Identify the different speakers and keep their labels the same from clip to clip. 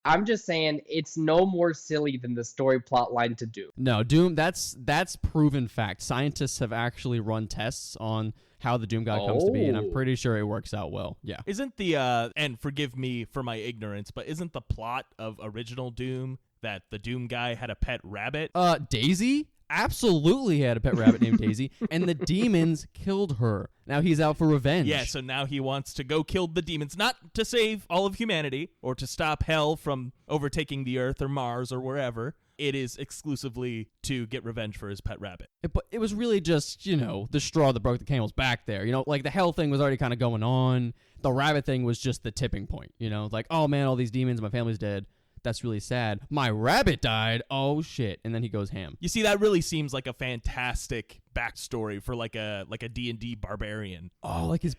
Speaker 1: I'm just saying it's no more silly than the story plot line to Doom.
Speaker 2: No, Doom, that's proven fact. Scientists have actually run tests on how the Doom guy comes to be, and I'm pretty sure it works out well. Yeah.
Speaker 3: Isn't the, and forgive me for my ignorance, but isn't the plot of original Doom that the Doom guy had a pet rabbit?
Speaker 2: Daisy? Absolutely had a pet rabbit named Daisy, and the demons killed her. Now he's out for revenge.
Speaker 3: Yeah, so now he wants to go kill the demons, not to save all of humanity or to stop hell from overtaking the Earth or Mars or wherever. It is exclusively to get revenge for his pet rabbit.
Speaker 2: But it was really just, the straw that broke the camel's back there. Like the hell thing was already kind of going on. The rabbit thing was just the tipping point, like, oh man, all these demons, my family's dead. That's really sad. My rabbit died. Oh shit. And then he goes ham.
Speaker 3: You see, that really seems like a fantastic backstory for like a D&D barbarian.
Speaker 2: Oh, like his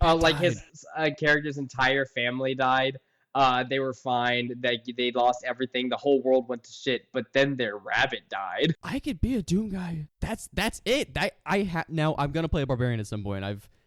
Speaker 1: character's entire family died. They were fine. They lost everything. The whole world went to shit. But then their rabbit died.
Speaker 2: I could be a Doom guy. That's it. Now I'm gonna play a barbarian at some point.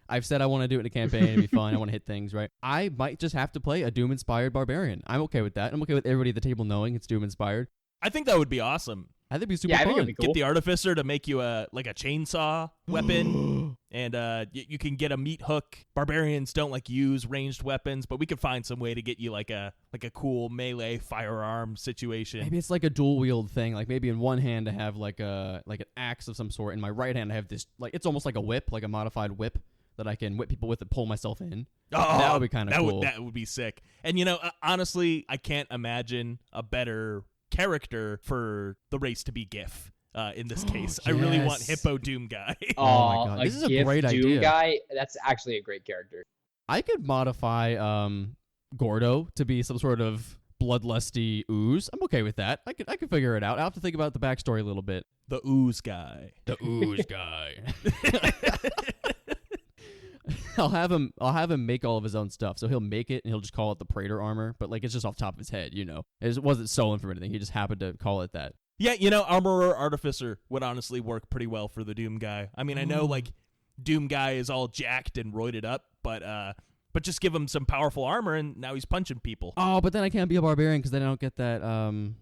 Speaker 2: I've said I want to do it in a campaign. It'd be fun. I want to hit things, right? I might just have to play a Doom-inspired barbarian. I'm okay with that. I'm okay with everybody at the table knowing it's Doom-inspired.
Speaker 3: I think that would be awesome.
Speaker 2: I think it'd be super fun.
Speaker 1: I think it'd be cool.
Speaker 3: Get the artificer to make you a chainsaw weapon, and you can get a meat hook. Barbarians don't use ranged weapons, but we could find some way to get you like a cool melee firearm situation.
Speaker 2: Maybe it's like a dual wield thing. Like maybe in one hand I have like an axe of some sort. In my right hand I have this it's almost like a whip, like a modified whip that I can whip people with and pull myself in.
Speaker 3: Oh,
Speaker 2: that would be kind of cool.
Speaker 3: That would be sick. And honestly, I can't imagine a better character for the race to be GIF in this case.
Speaker 2: Yes.
Speaker 3: I really want Hippo Doom guy.
Speaker 2: Oh my god, this is a great
Speaker 1: Doom
Speaker 2: idea.
Speaker 1: Guy, that's actually a great character.
Speaker 2: I could modify Gordo to be some sort of bloodlusty ooze. I'm okay with that. I could figure it out. I'll have to think about the backstory a little bit.
Speaker 3: The ooze guy.
Speaker 2: The ooze guy. I'll have him make all of his own stuff. So he'll make it and he'll just call it the Praetor armor, but it's just off the top of his head, It wasn't stolen from anything. He just happened to call it that.
Speaker 3: Yeah, Armorer Artificer would honestly work pretty well for the Doom guy. I mean, I know Doom guy is all jacked and roided up, but just give him some powerful armor and now he's punching people.
Speaker 2: Oh, but then I can't be a barbarian because then I don't get that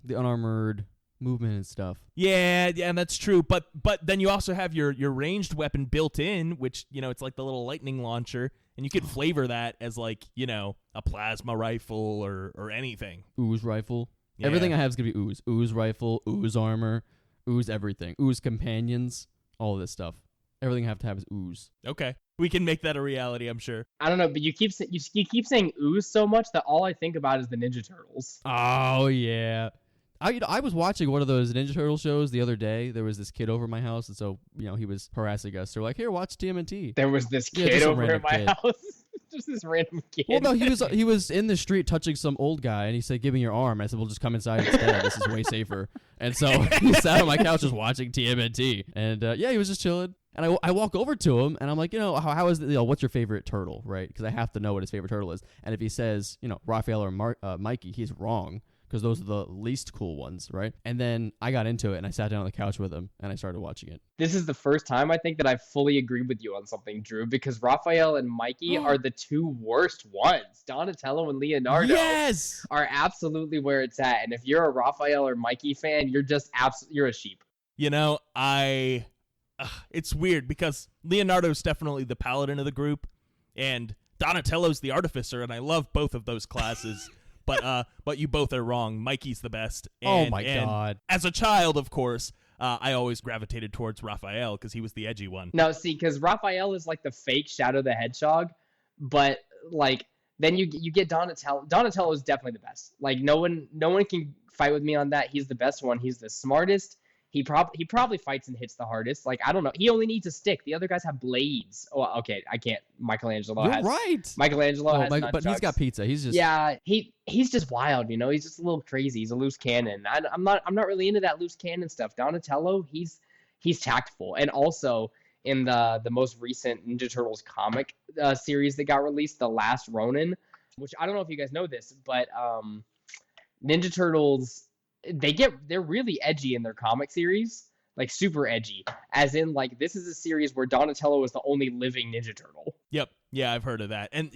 Speaker 2: the unarmored movement and stuff.
Speaker 3: Yeah, that's true. But then you also have your ranged weapon built in, which it's like the little lightning launcher, and you could flavor that as a plasma rifle or anything.
Speaker 2: Ooze rifle.
Speaker 3: Yeah.
Speaker 2: Everything I have is gonna be ooze. Ooze rifle, ooze armor, ooze everything, ooze companions, all of this stuff. Everything I have to have is ooze.
Speaker 3: Okay, we can make that a reality, I'm sure.
Speaker 1: I don't know, but you keep saying ooze so much that all I think about is the Ninja Turtles.
Speaker 2: Oh yeah. I was watching one of those Ninja Turtle shows the other day. There was this kid over my house, and so he was harassing us. They're like, "Here, watch TMNT."
Speaker 1: There was this kid over at my house. Just this random kid.
Speaker 2: Well, no, he was in the street touching some old guy, and he said, "Give me your arm." I said, "Well, just come inside instead. This is way safer." And so he sat on my couch just watching TMNT, and he was just chilling. And I walk over to him, and I'm like, how is it? What's your favorite turtle, right? Because I have to know what his favorite turtle is. And if he says, Raphael or Mikey, he's wrong. Because those are the least cool ones, right? And then I got into it, and I sat down on the couch with him, and I started watching it.
Speaker 1: This is the first time I think that I fully agree with you on something, Drew, because Raphael and Mikey are the two worst ones. Donatello and Leonardo are absolutely where it's at. And if you're a Raphael or Mikey fan, you're just you're a sheep.
Speaker 3: It's weird because Leonardo's definitely the paladin of the group, and Donatello's the artificer, and I love both of those classes. But you both are wrong. Mikey's the best.
Speaker 2: Oh my god!
Speaker 3: As a child, of course, I always gravitated towards Raphael because he was the edgy one.
Speaker 1: No, see, because Raphael is like the fake Shadow the Hedgehog, but then you get Donatello. Donatello is definitely the best. No one can fight with me on that. He's the best one. He's the smartest. He probably fights and hits the hardest. I don't know. He only needs a stick. The other guys have blades. Oh, okay. I can't. Michelangelo has.
Speaker 2: You're right.
Speaker 1: Michelangelo has nunchucks.
Speaker 2: But he's got pizza. He's just.
Speaker 1: Yeah. He's just wild. He's just a little crazy. He's a loose cannon. I'm not really into that loose cannon stuff. Donatello, he's tactful. And also in the most recent Ninja Turtles comic series that got released, The Last Ronin, which I don't know if you guys know this, but Ninja Turtles. They're really edgy in their comic series, super edgy. As in, this is a series where Donatello is the only living Ninja Turtle.
Speaker 3: Yep. Yeah, I've heard of that. And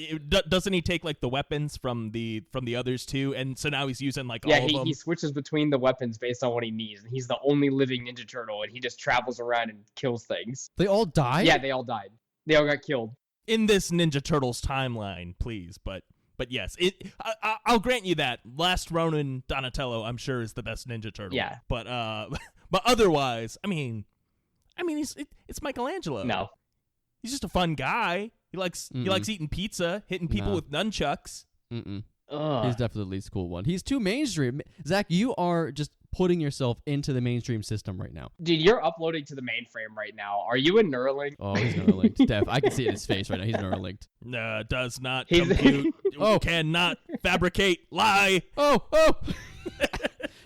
Speaker 3: doesn't he take like the weapons from the others too? And so now he's using like all of them.
Speaker 1: He switches between the weapons based on what he needs. And he's the only living Ninja Turtle, and he just travels around and kills things.
Speaker 2: They all died?
Speaker 1: Yeah, they all died. They all got killed.
Speaker 3: In this Ninja Turtles timeline, please. But yes, I'll grant you that. Last Ronin Donatello, I'm sure, is the best Ninja Turtle.
Speaker 1: Yeah.
Speaker 3: But otherwise, I mean, it's Michelangelo.
Speaker 1: No.
Speaker 3: He's just a fun guy. He likes eating pizza, hitting people with nunchucks.
Speaker 2: Mm-mm.
Speaker 1: Ugh.
Speaker 2: He's definitely the least cool one. He's too mainstream. Zach, you are just putting yourself into the mainstream system right now.
Speaker 1: Dude, you're uploading to the mainframe right now. Are you a Neuralink?
Speaker 2: Oh, he's Neuralinked. Def, I can see it in his face right now. He's Neuralinked.
Speaker 3: Does not
Speaker 1: He's-
Speaker 3: compute. Cannot fabricate. Lie.
Speaker 2: Oh!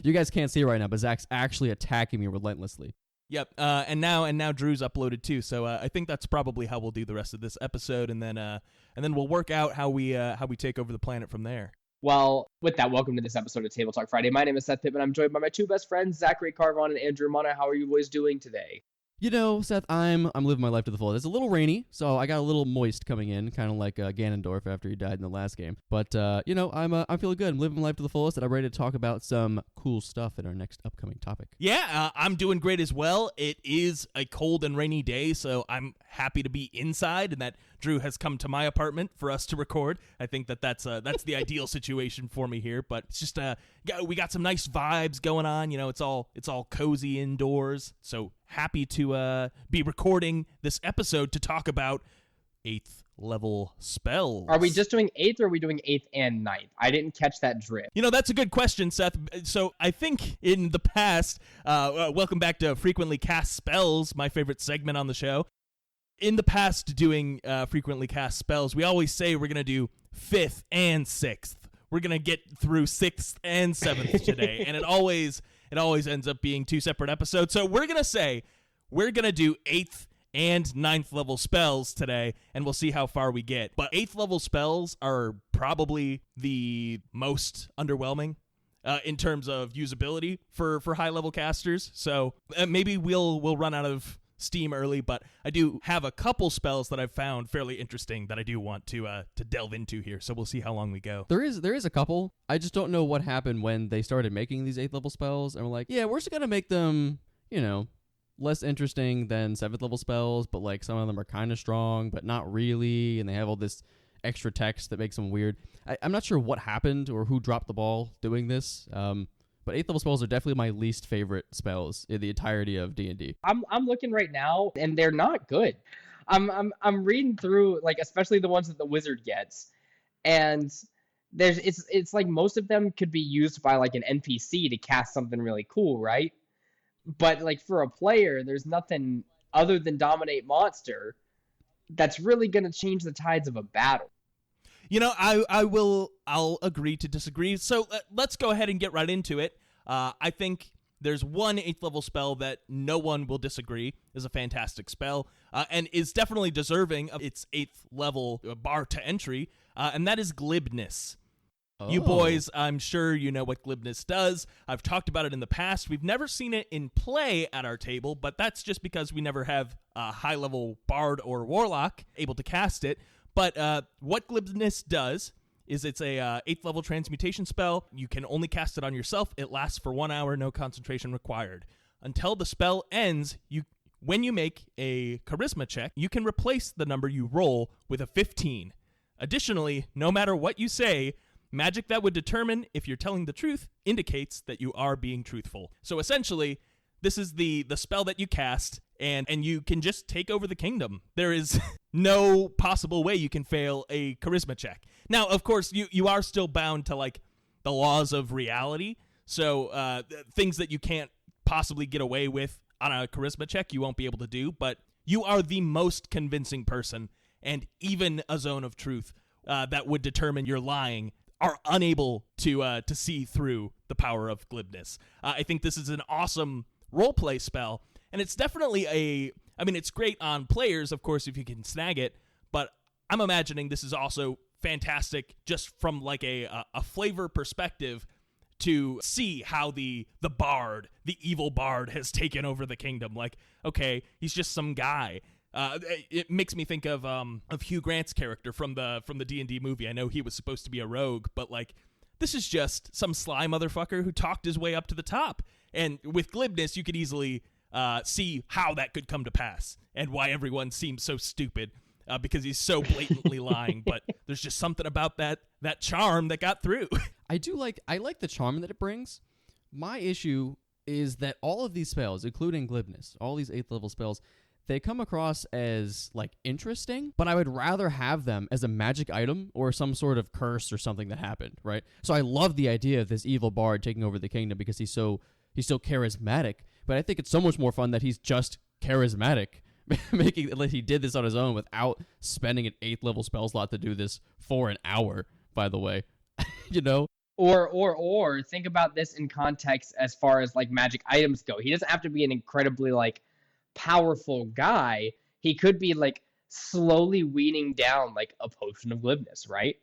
Speaker 2: You guys can't see it right now, but Zach's actually attacking me relentlessly.
Speaker 3: Yep. And now Drew's uploaded too. So I think that's probably how we'll do the rest of this episode, and then we'll work out how we take over the planet from there.
Speaker 1: Well, with that, welcome to this episode of Table Talk Friday. My name is Seth Pittman. I'm joined by my two best friends, Zachary Carvon and Andrew Mana. How are you boys doing today?
Speaker 2: You know, Seth, I'm living my life to the full. It's a little rainy, so I got a little moist coming in, kind of like Ganondorf after he died in the last game. But I'm feeling good. I'm living my life to the fullest, and I'm ready to talk about some cool stuff in our next upcoming topic.
Speaker 3: Yeah, I'm doing great as well. It is a cold and rainy day, so I'm happy to be inside, and that Drew has come to my apartment for us to record. I think that's the ideal situation for me here. But it's just we got some nice vibes going on. You know, it's all cozy indoors. So happy to be recording this episode to talk about 8th level spells.
Speaker 1: Are we just doing 8th, or are we doing 8th and 9th? I didn't catch that drift.
Speaker 3: You know, that's a good question, Seth. So I think in the past, welcome back to Frequently Cast Spells, my favorite segment on the show. In the past, doing Frequently Cast Spells, we always say we're going to do 5th and 6th. We're going to get through 6th and 7th today, and it always ends up being two separate episodes. So we're going to say we're going to do 8th and 9th level spells today, and we'll see how far we get. But 8th level spells are probably the most underwhelming in terms of usability for high level casters. So maybe we'll run out of steam early, but I do have a couple spells that I've found fairly interesting that I do want to delve into here. So we'll see how long we go.
Speaker 2: There is a couple. I just don't know what happened when they started making these 8th level spells, and we're like, yeah, we're just gonna make them, less interesting than 7th level spells, but like some of them are kind of strong, but not really, and they have all this extra text that makes them weird. I'm not sure what happened or who dropped the ball doing this. But 8th level spells are definitely my least favorite spells in the entirety of D&D.
Speaker 1: I'm looking right now, and they're not good. I'm reading through, like, especially the ones that the wizard gets, and it's like most of them could be used by like an NPC to cast something really cool, right? But like for a player, there's nothing other than dominate monster that's really going to change the tides of a battle.
Speaker 3: You know, I'll agree to disagree. So let's go ahead and get right into it. I think there's one 8th level spell that no one will disagree is a fantastic spell, and is definitely deserving of its 8th level bar to entry, and that is glibness. You boys, I'm sure you know what glibness does. I've talked about it in the past. We've never seen it in play at our table, but that's just because we never have a high-level bard or warlock able to cast it. But what glibness does is it's a 8th level transmutation spell. You can only cast it on yourself. It lasts for 1 hour, no concentration required. Until the spell ends, when you make a charisma check, you can replace the number you roll with a 15. Additionally, no matter what you say, magic that would determine if you're telling the truth indicates that you are being truthful. So essentially, this is the spell that you cast, and you can just take over the kingdom. There is no possible way you can fail a charisma check. Now, of course, you are still bound to like the laws of reality. So things that you can't possibly get away with on a charisma check, you won't be able to do. But you are the most convincing person, and even a zone of truth that would determine you're lying are unable to see through the power of glibness. I think this is an awesome roleplay spell, and it's definitely it's great on players, of course, if you can snag it, but I'm imagining this is also fantastic just from like a flavor perspective to see how the bard, the evil bard, has taken over the kingdom. Like, okay, he's just some guy. It makes me think of Hugh Grant's character from the D&D movie. I know he was supposed to be a rogue, but like this is just some sly motherfucker who talked his way up to the top. And with glibness, you could easily see how that could come to pass and why everyone seems so stupid because he's so blatantly lying. But there's just something about that charm that got through.
Speaker 2: I like the charm that it brings. My issue is that all of these spells, including glibness, all these 8th level spells, they come across as, like, interesting, but I would rather have them as a magic item or some sort of curse or something that happened, right? So I love the idea of this evil bard taking over the kingdom because he's so charismatic, but I think it's so much more fun that he's just charismatic, making like he did this on his own without spending an 8th level spell slot to do this for an hour, by the way. You know?
Speaker 1: Or think about this in context as far as, like, magic items go. He doesn't have to be an incredibly, like, powerful guy. He could be like slowly weaning down like a potion of glibness, right?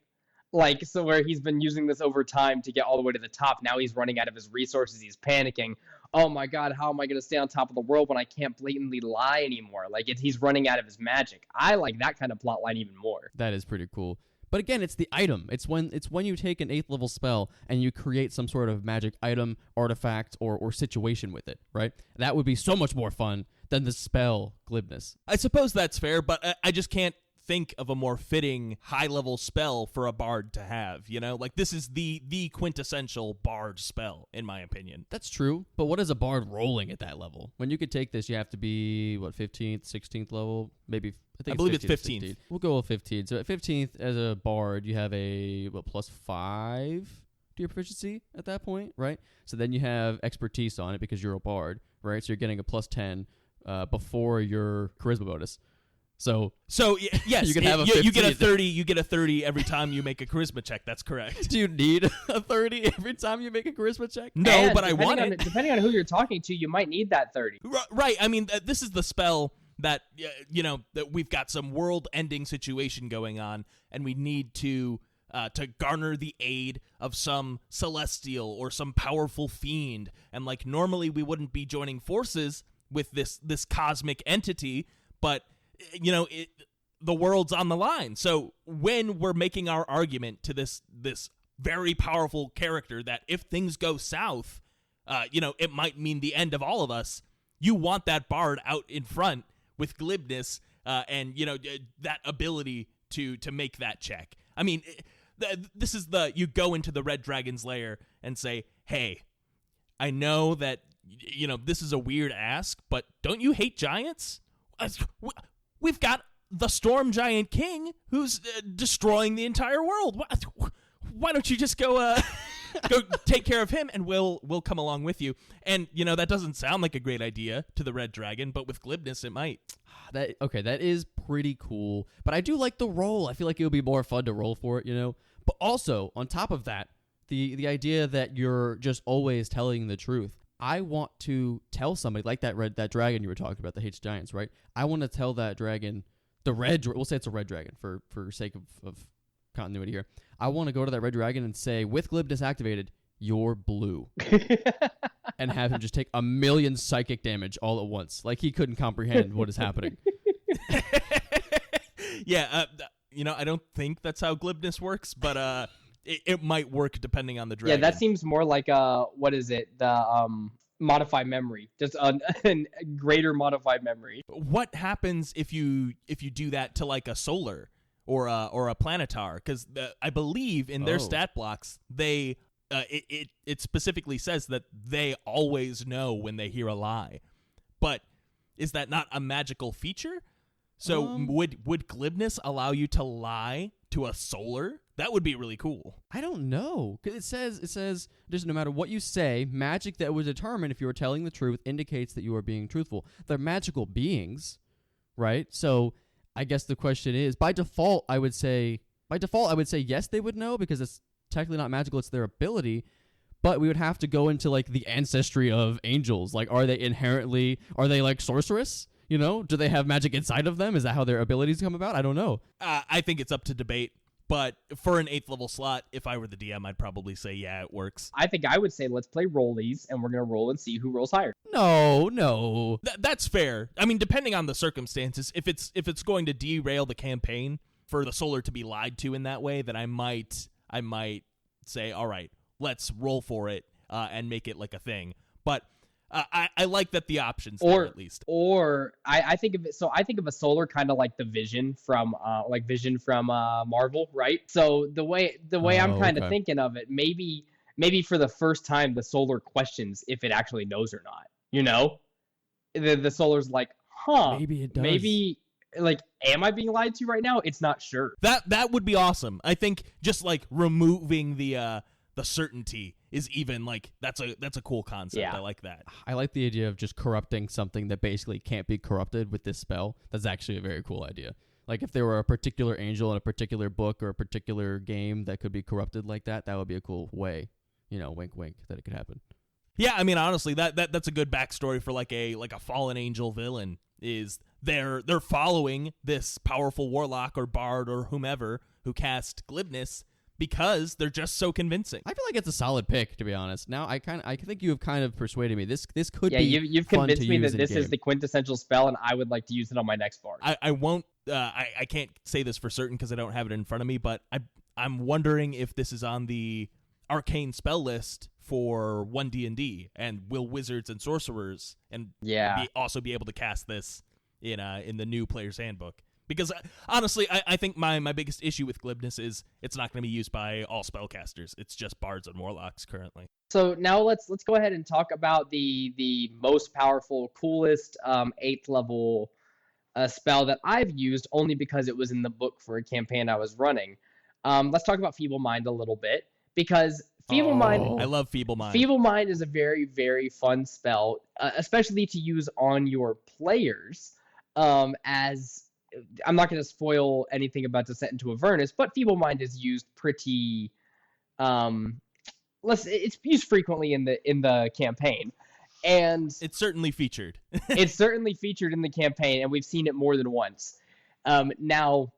Speaker 1: Like, so where he's been using this over time to get all the way to the top, now he's running out of his resources, he's panicking. Oh my god, how am I going to stay on top of the world when I can't blatantly lie anymore? Like, he's running out of his magic. I like that kind of plot line even more.
Speaker 2: That is pretty cool. But again, it's the item. It's when you take an 8th level spell and you create some sort of magic item, artifact, or situation with it, right? That would be so much more fun than the spell glibness.
Speaker 3: I suppose that's fair, but I just can't think of a more fitting high-level spell for a bard to have, you know? Like, this is the quintessential bard spell, in my opinion.
Speaker 2: That's true, but what is a bard rolling at that level? When you could take this, you have to be, 15th, 16th level? Maybe, I
Speaker 3: believe it's 15th.
Speaker 2: We'll go with 15th. So at 15th, as a bard, you have a, +5 to your proficiency at that point, right? So then you have expertise on it because you're a bard, right? So you're getting a +10 before your charisma bonus. So
Speaker 3: yes,
Speaker 2: you can have
Speaker 3: you get a 30. You get a 30 every time you make a charisma check. That's correct.
Speaker 2: Do you need a 30 every time you make a charisma check?
Speaker 3: No,
Speaker 1: and
Speaker 3: but I want it.
Speaker 1: Depending on who you're talking to, you might need that 30.
Speaker 3: Right. I mean, this is the spell that that we've got some world-ending situation going on, and we need to garner the aid of some celestial or some powerful fiend. And like normally, we wouldn't be joining forces with this cosmic entity, but the world's on the line. So when we're making our argument to this very powerful character that if things go south, it might mean the end of all of us, you want that bard out in front with glibness and that ability to make that check. I mean, this is you go into the Red Dragon's lair and say, hey, I know that this is a weird ask, but don't you hate giants? We've got the Storm Giant King who's destroying the entire world. Why don't you just go take care of him, and we'll come along with you? And that doesn't sound like a great idea to the Red Dragon, but with glibness it might.
Speaker 2: That is pretty cool. But I do like the roll. I feel like it would be more fun to roll for it, But also on top of that, the idea that you're just always telling the truth. I want to tell somebody like that dragon you were talking about that hates giants, right? I want to tell that dragon, we'll say it's a red dragon for sake of continuity here. I want to go to that red dragon and say, with glibness activated, you're blue. And have him just take 1,000,000 psychic damage all at once. Like he couldn't comprehend what is happening.
Speaker 3: Yeah, I don't think that's how glibness works, but it might work depending on the dragon.
Speaker 1: Yeah, that seems more like what is it? The modified memory, just a greater modified memory.
Speaker 3: What happens if you do that to like a solar or a planetar? Because I believe in their stat blocks they it specifically says that they always know when they hear a lie. But is that not a magical feature? So would glibness allow you to lie to a solar? That would be really cool.
Speaker 2: I don't know. 'Cause it says just no matter what you say, magic that would determine if you are telling the truth indicates that you are being truthful. They're magical beings, right? So I guess the question is, by default I would say yes, they would know because it's technically not magical, it's their ability. But we would have to go into like the ancestry of angels. Like, are they like sorceress? Do they have magic inside of them? Is that how their abilities come about? I don't know.
Speaker 3: I think it's up to debate. But for an 8th level slot, if I were the DM, I'd probably say, yeah, it works.
Speaker 1: I think I would say let's play rollies, and we're going to roll and see who rolls higher.
Speaker 2: No.
Speaker 3: That's fair. I mean, depending on the circumstances, if it's going to derail the campaign for the Solar to be lied to in that way, then I might say, all right, let's roll for it and make it like a thing. But I like that the options there at least.
Speaker 1: Or I think of it. So I think of a Solar kind of like the Vision from Marvel, right? So the way I'm kind of thinking of it, maybe for the first time the Solar questions if it actually knows or not. You know, the Solar's like,
Speaker 2: maybe it does.
Speaker 1: Maybe like, am I being lied to right now? It's not sure.
Speaker 3: That would be awesome. I think just like removing the certainty is even like that's a cool concept.
Speaker 1: Yeah.
Speaker 3: I like that.
Speaker 2: I like the idea of just corrupting something that basically can't be corrupted with this spell. That's actually a very cool idea. Like if there were a particular angel in a particular book or a particular game that could be corrupted like that, that would be a cool way, wink wink, that it could happen.
Speaker 3: Yeah, I mean honestly, that's a good backstory for like a fallen angel villain. Is they're following this powerful warlock or bard or whomever who cast glibness because they're just so convincing.
Speaker 2: I feel like it's a solid pick, to be honest. Now I think you have kind of persuaded me. This could be
Speaker 1: you've
Speaker 2: fun
Speaker 1: convinced
Speaker 2: to
Speaker 1: me
Speaker 2: use
Speaker 1: that this
Speaker 2: in-game.
Speaker 1: is the quintessential spell, and I would like to use it on my next bard.
Speaker 3: I won't. I can't say this for certain because I don't have it in front of me, but I'm wondering if this is on the arcane spell list for 1D&D, and will wizards and sorcerers also be able to cast this in the new player's handbook? Because honestly, I think my biggest issue with glibness is it's not going to be used by all spellcasters. It's just bards and warlocks currently.
Speaker 1: So now let's go ahead and talk about the most powerful, coolest 8th level spell that I've used, only because it was in the book for a campaign I was running. Let's talk about Feeble Mind a little bit, because Feeble Mind.
Speaker 3: I love Feeble Mind.
Speaker 1: Feeble Mind is a very, very fun spell, especially to use on your players. As I'm not going to spoil anything about Descent into Avernus, but Feeble Mind is used pretty. It's used frequently in the campaign, and
Speaker 3: it's certainly featured.
Speaker 1: It's certainly featured in the campaign, and we've seen it more than once. Now,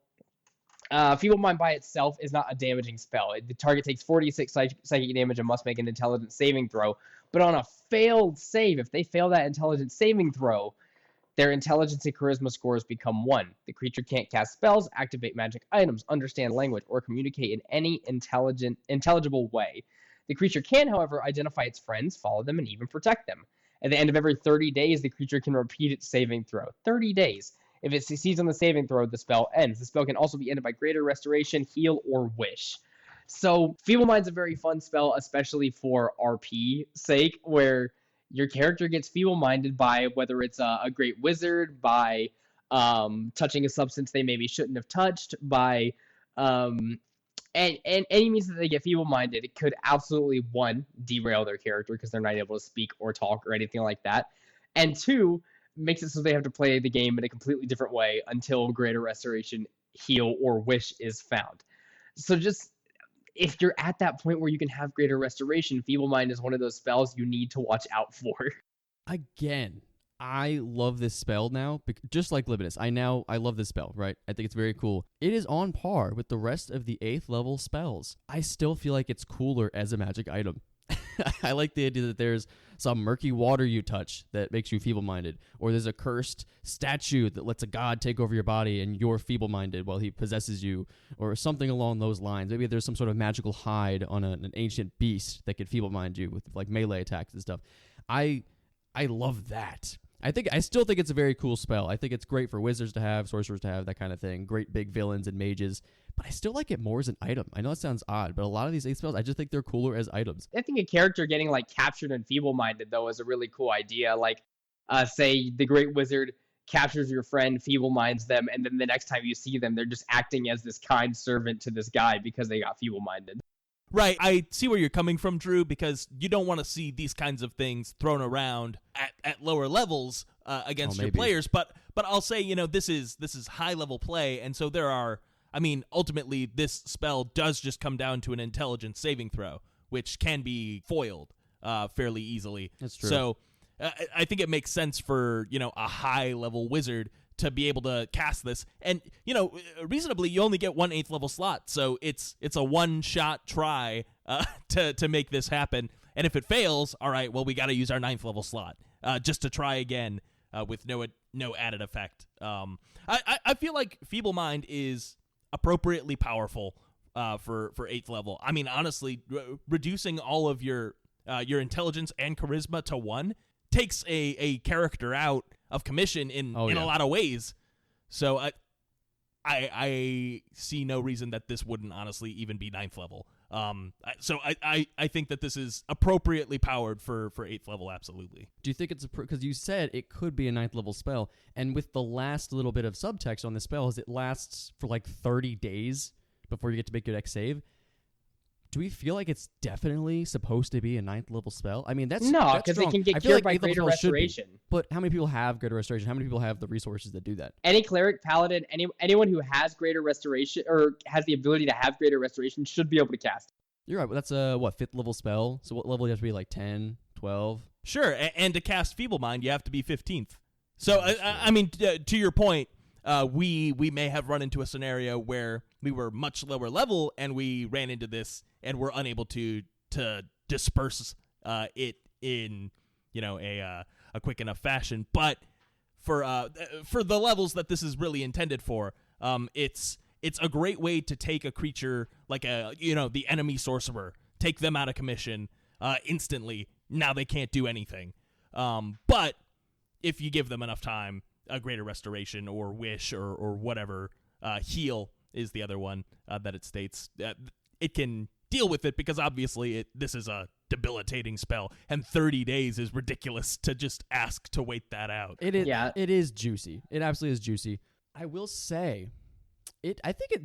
Speaker 1: Feeble Mind by itself is not a damaging spell. The target takes 46 psychic damage and must make an intelligence saving throw. But on a failed save, if they fail that intelligence saving throw, their intelligence and charisma scores become 1. The creature can't cast spells, activate magic items, understand language, or communicate in any intelligible way. The creature can, however, identify its friends, follow them, and even protect them. At the end of every 30 days, the creature can repeat its saving throw. 30 days. If it succeeds on the saving throw, the spell ends. The spell can also be ended by Greater Restoration, Heal, or Wish. So, Feeble Mind's a very fun spell, especially for RP sake, where your character gets feeble-minded by whether it's a great wizard, by touching a substance they maybe shouldn't have touched, by and any means that they get feeble-minded. It could absolutely, 1, derail their character because they're not able to speak or talk or anything like that, and 2, makes it so they have to play the game in a completely different way until Greater Restoration, Heal, or Wish is found. So just, if you're at that point where you can have Greater Restoration, Feeble Mind is one of those spells you need to watch out for.
Speaker 2: Again, I love this spell now, just like Libidus. I love this spell, right? I think it's very cool. It is on par with the rest of the 8th level spells. I still feel like it's cooler as a magic item. I like the idea that there's some murky water you touch that makes you feeble-minded, or there's a cursed statue that lets a god take over your body and you're feeble-minded while he possesses you, or something along those lines. Maybe there's some sort of magical hide on an ancient beast that could feeble-mind you with like melee attacks and stuff. I love that. I still think it's a very cool spell. I think it's great for wizards to have, sorcerers to have, that kind of thing. Great big villains and mages. But I still like it more as an item. I know it sounds odd, but a lot of these 8 spells, I just think they're cooler as items.
Speaker 1: I think a character getting like captured and feeble-minded, though, is a really cool idea. Like, say the Great Wizard captures your friend, feeble-minds them, and then the next time you see them, they're just acting as this kind servant to this guy because they got feeble-minded.
Speaker 3: Right, I see where you're coming from, Drew, because you don't want to see these kinds of things thrown around at lower levels against your players. But I'll say, this is high-level play, and so there are, ultimately, this spell does just come down to an intelligence saving throw, which can be foiled fairly easily.
Speaker 2: That's true.
Speaker 3: So I think it makes sense for, a high-level wizard to be able to cast this. And, reasonably, you only get one 8th level slot, so it's a one-shot try to make this happen. And if it fails, all right, well, we got to use our 9th level slot just to try again with no added effect. I feel like Feeble Mind is appropriately powerful for 8th level. I mean, honestly, reducing all of your intelligence and charisma to 1 takes a character out of commission in a lot of ways. So I see no reason that this wouldn't honestly even be 9th level. So I think that this is appropriately powered for 8th level, absolutely.
Speaker 2: Do you think it's because you said it could be a 9th level spell, and with the last little bit of subtext on the spell is it lasts for like 30 days before you get to make your next save? Do we feel like it's definitely supposed to be a 9th level spell? I mean, that's
Speaker 1: because it can get cured by
Speaker 2: 8th level
Speaker 1: greater
Speaker 2: spells should be.
Speaker 1: restoration.
Speaker 2: But how many people have greater restoration? How many people have the resources that do that?
Speaker 1: Any cleric, paladin, anyone who has greater restoration or has the ability to have greater restoration should be able to cast it.
Speaker 2: You're right, but that's a 5th level spell? So what level do you have to be, like 10, 12?
Speaker 3: Sure, and to cast Feeble Mind, you have to be 15th. So, I mean, to your point, we may have run into a scenario where we were much lower level and we ran into this and were unable to disperse it in a quick enough fashion. But for the levels that this is really intended for, it's a great way to take a creature like the enemy sorcerer, take them out of commission instantly. Now they can't do anything. But if you give them enough time, a greater restoration or wish or whatever, heal is the other one that it states. It can deal with it because obviously this is a debilitating spell, and 30 days is ridiculous to just ask to wait that out.
Speaker 2: It is. Yeah. It is juicy. It absolutely is juicy. I will say, do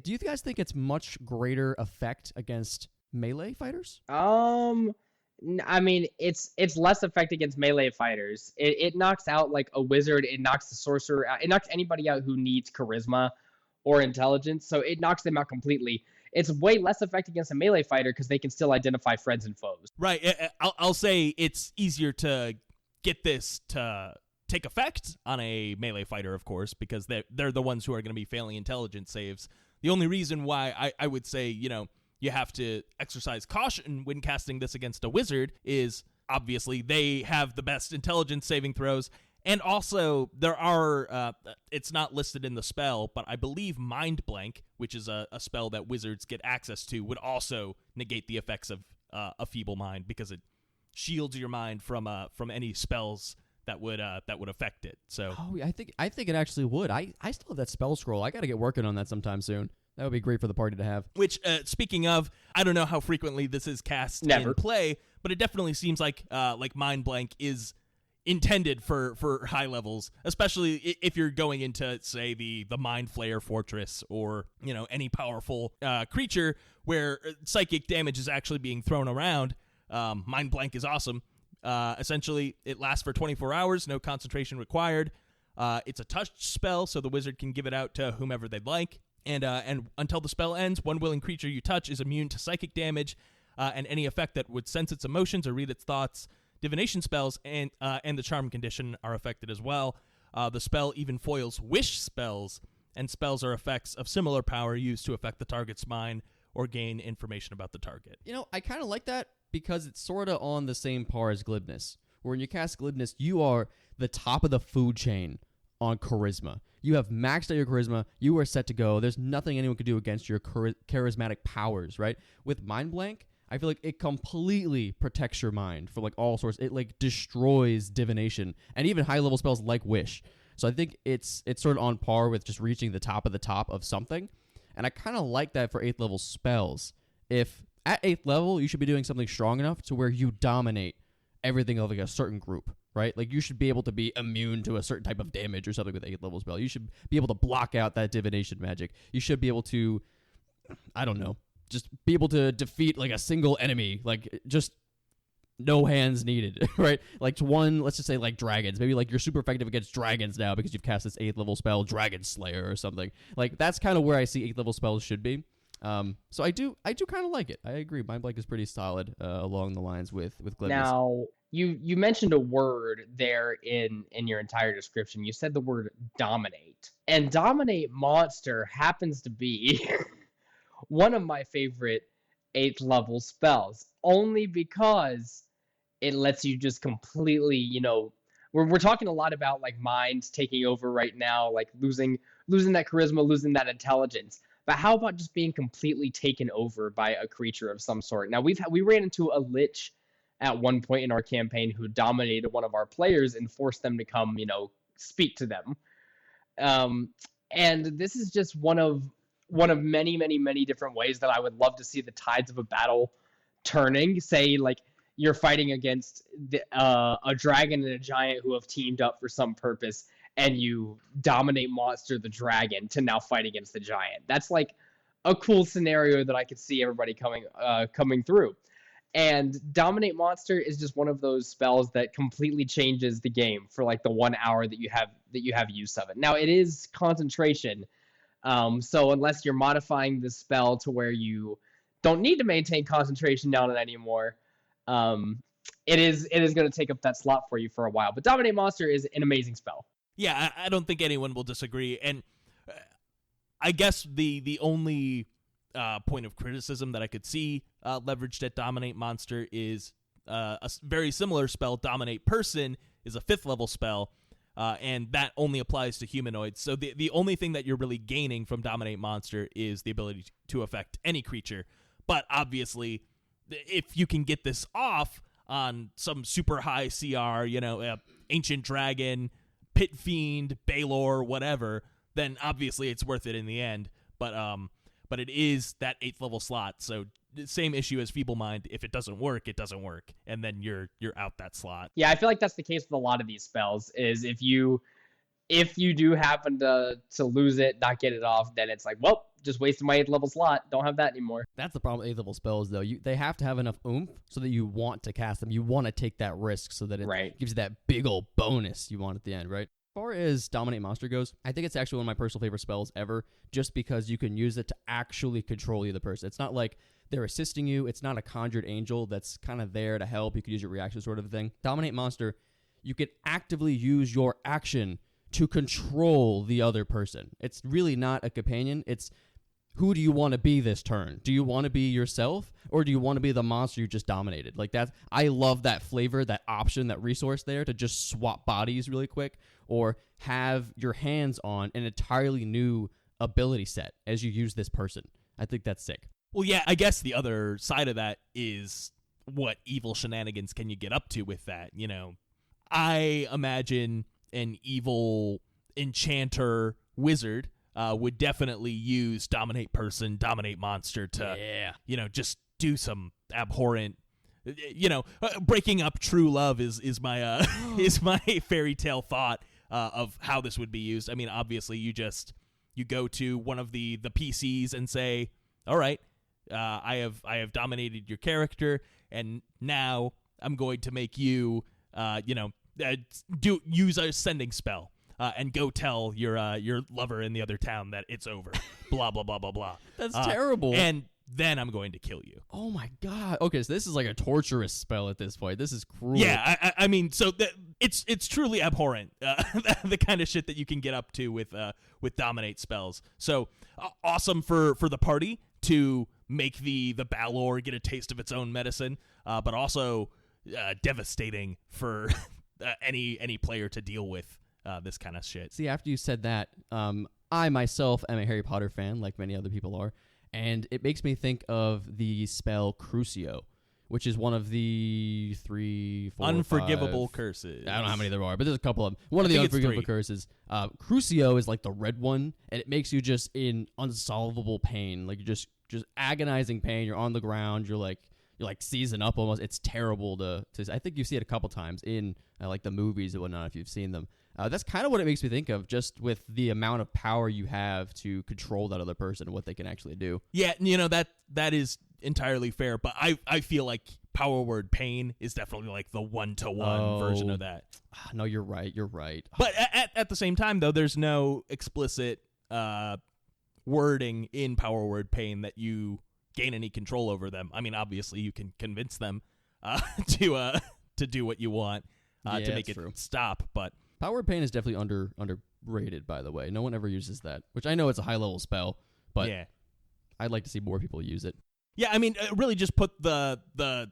Speaker 2: you guys think it's much greater effect against melee fighters?
Speaker 1: I mean, it's less effect against melee fighters. It knocks out like a wizard. It knocks the sorcerer out. It knocks anybody out who needs charisma or intelligence. So it knocks them out completely. It's way less effect against a melee fighter because they can still identify friends and foes.
Speaker 3: Right. I'll say it's easier to get this to take effect on a melee fighter, of course, because they're the ones who are going to be failing intelligence saves. The only reason why I would say, you have to exercise caution when casting this against a wizard is obviously they have the best intelligence saving throws. And also, there are, it's not listed in the spell, but I believe Mind Blank, which is a spell that wizards get access to, would also negate the effects of a Feeble Mind because it shields your mind from any spells that would affect it. So,
Speaker 2: I think it actually would. I still have that spell scroll. I got to get working on that sometime soon. That would be great for the party to have.
Speaker 3: Which, speaking of, I don't know how frequently this is cast in play, but it definitely seems like Mind Blank is intended for high levels, especially if you're going into, say, the Mind Flayer Fortress or, any powerful creature where psychic damage is actually being thrown around. Mind Blank is awesome. Essentially, it lasts for 24 hours, no concentration required. It's a touch spell, so the wizard can give it out to whomever they'd like. And until the spell ends, one willing creature you touch is immune to psychic damage and any effect that would sense its emotions or read its thoughts. Divination spells and the charm condition are affected as well. The spell even foils wish spells, and spells or effects of similar power used to affect the target's mind or gain information about the target.
Speaker 2: I kind of like that because it's sort of on the same par as Glibness, where when you cast Glibness, you are the top of the food chain on charisma. You have maxed out your charisma. You are set to go. There's nothing anyone can do against your charismatic powers, right? With Mind Blank, I feel like it completely protects your mind for all sorts. It destroys divination and even high level spells like Wish. So I think it's sort of on par with just reaching the top of something. And I kind of like that for 8th level spells. If at 8th level, you should be doing something strong enough to where you dominate everything of a certain group, right? You should be able to be immune to a certain type of damage or something with 8th level spell. You should be able to block out that divination magic. You should be able to, I don't know, just be able to defeat a single enemy, just no hands needed, right? Let's just say dragons. Maybe you're super effective against dragons now because you've cast this 8th level spell, Dragon Slayer or something. That's kind of where I see 8th level spells should be. So I do kind of like it. I agree. Mind Blank is pretty solid along the lines with glibness.
Speaker 1: Now, you mentioned a word there in your entire description. You said the word dominate. And dominate monster happens to be one of my favorite 8th level spells, only because it lets you just completely, we're talking a lot about like minds taking over right now, like losing that charisma, losing that intelligence. But how about just being completely taken over by a creature of some sort? Now we ran into a lich at one point in our campaign who dominated one of our players and forced them to come, speak to them. And this is just one of many, many, many different ways that I would love to see the tides of a battle turning. Say, like, you're fighting against a dragon and a giant who have teamed up for some purpose, and you dominate Monster the Dragon to now fight against the giant. That's like a cool scenario that I could see everybody coming through. And Dominate Monster is just one of those spells that completely changes the game for like the 1 hour that you have use of it. Now it is concentration, so unless you're modifying the spell to where you don't need to maintain concentration down it anymore, it is going to take up that slot for you for a while. But Dominate Monster is an amazing spell.
Speaker 3: Yeah, I don't think anyone will disagree. And I guess the only point of criticism that I could see leveraged at Dominate Monster is a very similar spell, Dominate Person, is a 5th level spell, and that only applies to humanoids. So the only thing that you're really gaining from Dominate Monster is the ability to affect any creature. But obviously, if you can get this off on some super high CR, Ancient Dragon, Pit Fiend, Baylor, whatever, then obviously it's worth it in the end. But it is that 8th level slot, so same issue as Feeble Mind. If it doesn't work, it doesn't work, and then you're out that slot.
Speaker 1: Yeah, I feel like that's the case with a lot of these spells. Is if you do happen to lose it, not get it off, then it's like, well, just wasted my 8th level slot. Don't have that anymore.
Speaker 2: That's the problem with 8th level spells, though. They have to have enough oomph so that you want to cast them. You want to take that risk so that it gives you that big old bonus you want at the end, right? As far as Dominate Monster goes, I think it's actually one of my personal favorite spells ever, just because you can use it to actually control the other person. It's not like they're assisting you. It's not a conjured angel that's kind of there to help. You could use your reaction sort of thing. Dominate Monster, you could actively use your action to control the other person. It's really not a companion. It's who do you want to be this turn? Do you want to be yourself, or do you want to be the monster you just dominated? Like that, I love that flavor, that option, that resource there to just swap bodies really quick, or have your hands on an entirely new ability set as you use this person. I think that's sick.
Speaker 3: Well, yeah, I guess the other side of that is what evil shenanigans can you get up to with that? I imagine an evil enchanter wizard would definitely use Dominate Person, Dominate Monster to, just do some abhorrent, breaking up true love is my is my fairy tale thought of how this would be used. I mean, obviously, you go to one of the PCs and say, all right, I have dominated your character, and now I'm going to make you, use a sending spell. And go tell your lover in the other town that it's over. Blah, blah, blah, blah, blah.
Speaker 2: That's terrible.
Speaker 3: And then I'm going to kill you.
Speaker 2: Oh, my God. Okay, so this is like a torturous spell at this point. This is cruel.
Speaker 3: Yeah, I mean, so it's truly abhorrent, the kind of shit that you can get up to with Dominate spells. So awesome for the party to make the Balor get a taste of its own medicine, but also devastating for any player to deal with. This kind of shit.
Speaker 2: See, after you said that, I myself am a Harry Potter fan, like many other people are, and it makes me think of the spell Crucio, which is one of the 3, 4,
Speaker 3: Unforgivable
Speaker 2: 5,
Speaker 3: curses.
Speaker 2: I don't know how many there are, but there's a couple of them. One of the unforgivable curses. Crucio is like the red one, and it makes you just in unsolvable pain, like just agonizing pain. You're on the ground. You're like seizing up almost. It's terrible to I think you see it a couple times in like the movies and whatnot if you've seen them. That's kind of what it makes me think of, just with the amount of power you have to control that other person and what they can actually do.
Speaker 3: Yeah, that is entirely fair, but I feel like power word pain is definitely like the 1-to-1 version of that.
Speaker 2: No, you're right. You're right.
Speaker 3: But at the same time, though, there's no explicit wording in Power Word Pain that you gain any control over them. I mean, obviously you can convince them to do what you want to make it stop, but
Speaker 2: Power Word Pain is definitely underrated, by the way. No one ever uses that, which I know it's a high-level spell, but
Speaker 3: yeah.
Speaker 2: I'd like to see more people use it.
Speaker 3: Yeah, I mean, really just put the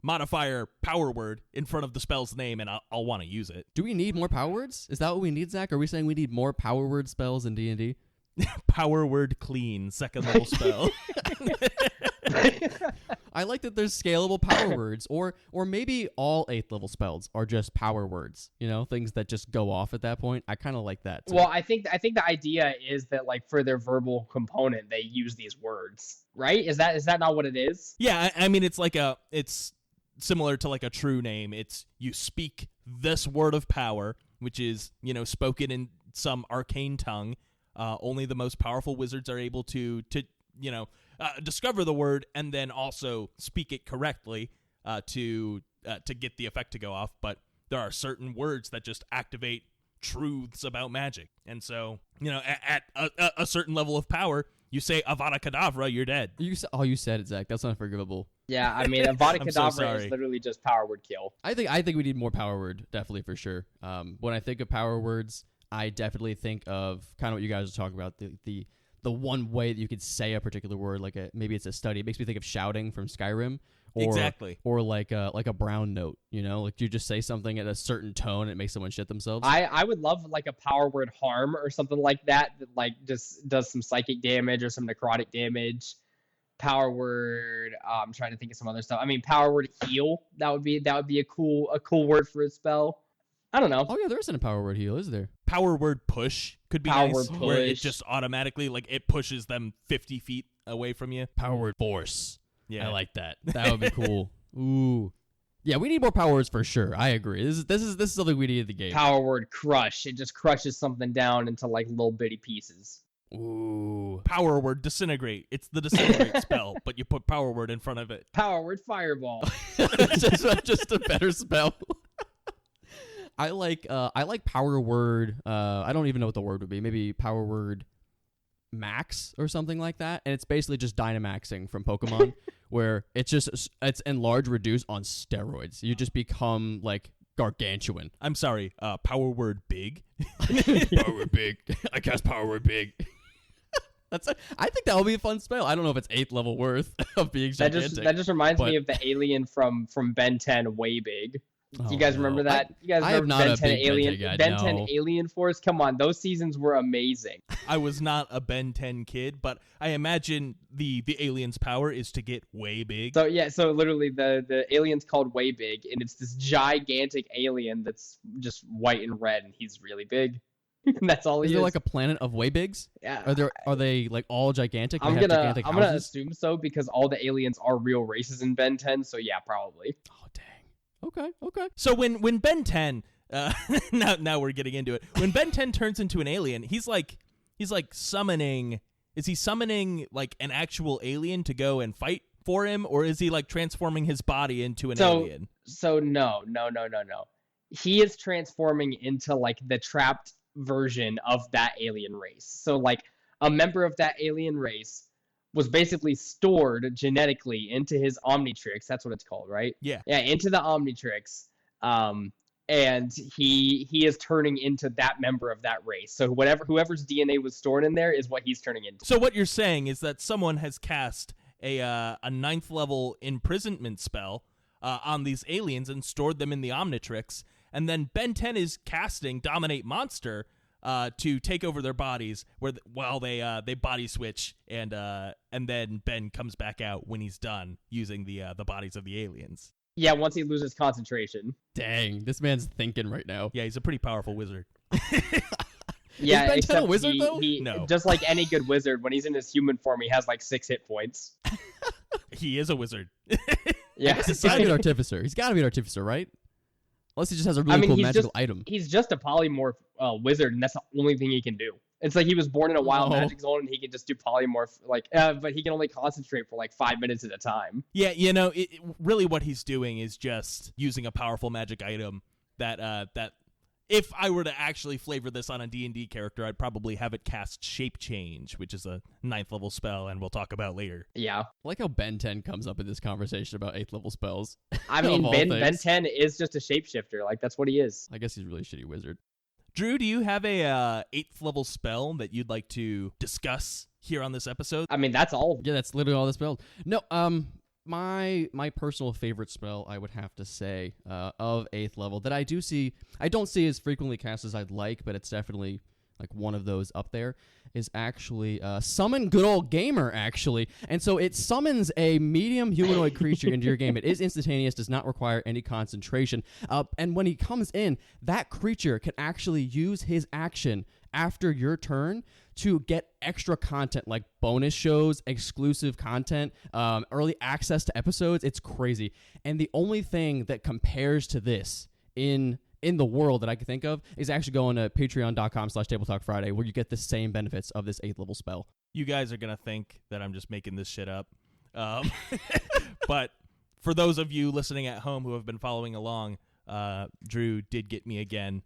Speaker 3: modifier Power Word in front of the spell's name, and I'll want to use it.
Speaker 2: Do we need more power words? Is that what we need, Zach? Are we saying we need more power word spells in D&D?
Speaker 3: Power Word Clean, 2nd level spell.
Speaker 2: I like that there's scalable power words, or maybe all 8th level spells are just power words. You know, things that just go off at that point. I kind of like that too.
Speaker 1: Well, I think the idea is that like for their verbal component, they use these words, right? Is that not what it is?
Speaker 3: Yeah, I mean it's similar to like a true name. It's you speak this word of power, which is spoken in some arcane tongue. Only the most powerful wizards are able to discover the word and then also speak it correctly to get the effect to go off. But there are certain words that just activate truths about magic, and so at a certain level of power, you say Avada Kedavra, you're dead.
Speaker 2: You said it, Zach. That's unforgivable.
Speaker 1: Yeah, I mean, Avada Kedavra
Speaker 3: so
Speaker 1: is literally just power word kill.
Speaker 2: I think we need more power word, definitely, for sure. When I think of power words, I definitely think of kind of what you guys are talking about, the one way that you could say a particular word, like maybe it's a study. It makes me think of shouting from Skyrim.
Speaker 3: Exactly.
Speaker 2: Or like a brown note, like you just say something at a certain tone and it makes someone shit themselves.
Speaker 1: I would love like a power word harm or something like that like just does some psychic damage or some necrotic damage. Power word, I'm trying to think of some other stuff. I mean, power word heal, that would be a cool word for a spell. I don't know.
Speaker 2: Oh yeah, there isn't a power word heal, is there?
Speaker 3: Power Word Push could be
Speaker 1: Power
Speaker 3: nice,
Speaker 1: word push.
Speaker 3: where it just automatically it pushes them 50 feet away from you.
Speaker 2: Power word force.
Speaker 3: Yeah,
Speaker 2: I like that. That would be cool. Ooh, yeah, we need more power words for sure. I agree. This is something we need in the game.
Speaker 1: Power word crush. It just crushes something down into like little bitty pieces.
Speaker 2: Ooh.
Speaker 3: Power Word Disintegrate. It's the disintegrate spell, but you put Power Word in front of it.
Speaker 1: Power word fireball.
Speaker 2: just a better spell. I like power word. I don't even know what the word would be. Maybe power word max or something like that. And it's basically just Dynamaxing from Pokemon, where it's enlarge reduce on steroids. You just become like gargantuan.
Speaker 3: I'm sorry. Power Word Big.
Speaker 2: Power word big. I cast power word big. I think that will be a fun spell. I don't know if it's 8th level worth of being gigantic.
Speaker 1: That just reminds me of the alien from Ben 10, Way Big. Do you guys remember that? You guys remember Ben 10 Alien? Ben 10 Alien Force? Come on, those seasons were amazing.
Speaker 3: I was not a Ben 10 kid, but I imagine the alien's power is to get way big.
Speaker 1: So literally the alien's called Way Big, and it's this gigantic alien that's just white and red, and he's really big. And that's all he is.
Speaker 2: Is there like a planet of way bigs?
Speaker 1: Yeah.
Speaker 2: Are they like all gigantic?
Speaker 1: I'm gonna assume so because all the aliens are real races in Ben 10. So yeah, probably.
Speaker 2: Oh dang. Okay.
Speaker 3: So when Ben 10, now we're getting into it. When Ben 10 turns into an alien, he's like summoning. Is he summoning like an actual alien to go and fight for him, or is he like transforming his body into an alien?
Speaker 1: So no. He is transforming into like the trapped version of that alien race. So like a member of that alien race was basically stored genetically into his Omnitrix. That's what it's called, right?
Speaker 3: Yeah,
Speaker 1: into the Omnitrix. And he is turning into that member of that race. So whoever's DNA was stored in there is what he's turning into.
Speaker 3: So what you're saying is that someone has cast a 9th level imprisonment spell on these aliens and stored them in the Omnitrix. And then Ben 10 is casting Dominate Monster to take over their bodies, while they body switch, and then Ben comes back out when he's done using the bodies of the aliens.
Speaker 1: Yeah, once he loses concentration.
Speaker 2: Dang, this man's thinking right now.
Speaker 3: Yeah, he's a pretty powerful wizard.
Speaker 1: Yeah,
Speaker 2: is Ben 10 a wizard though?
Speaker 1: No. Just like any good wizard, when he's in his human form, he has like 6 hit points.
Speaker 3: He is a wizard.
Speaker 1: Yeah,
Speaker 2: he's gotta be an artificer. He's gotta be an artificer, right? Unless he just has a really cool magical item.
Speaker 1: He's just a polymorph wizard, and that's the only thing he can do. It's like he was born in a wild magic zone, and he can just do polymorph, but he can only concentrate for like 5 minutes at a time.
Speaker 3: Yeah, really what he's doing is just using a powerful magic item that if I were to actually flavor this on a D&D character, I'd probably have it cast Shape Change, which is a 9th level spell, and we'll talk about later.
Speaker 1: Yeah.
Speaker 2: I like how Ben 10 comes up in this conversation about 8th level spells.
Speaker 1: I mean,
Speaker 2: Of all
Speaker 1: Ben
Speaker 2: things.
Speaker 1: 10 is just a shapeshifter. Like, that's what he is.
Speaker 2: I guess he's a really shitty wizard.
Speaker 3: Drew, do you have a 8th level spell that you'd like to discuss here on this episode?
Speaker 1: I mean, that's all.
Speaker 2: Yeah, that's literally all the spells. No, my personal favorite spell, I would have to say, of 8th level that I don't see as frequently cast as I'd like, but it's definitely like one of those up there, is actually Summon Good Old Gamer, actually. And so it summons a medium humanoid creature into your game. It is instantaneous, does not require any concentration. And when he comes in, that creature can actually use his action after your turn to get extra content like bonus shows, exclusive content, early access to episodes. It's crazy. And the only thing that compares to this in the world that I can think of is actually going to patreon.com/tabletalkfriday, where you get the same benefits of this 8th level spell.
Speaker 3: You guys are going to think that I'm just making this shit up. But for those of you listening at home who have been following along, Drew did get me again.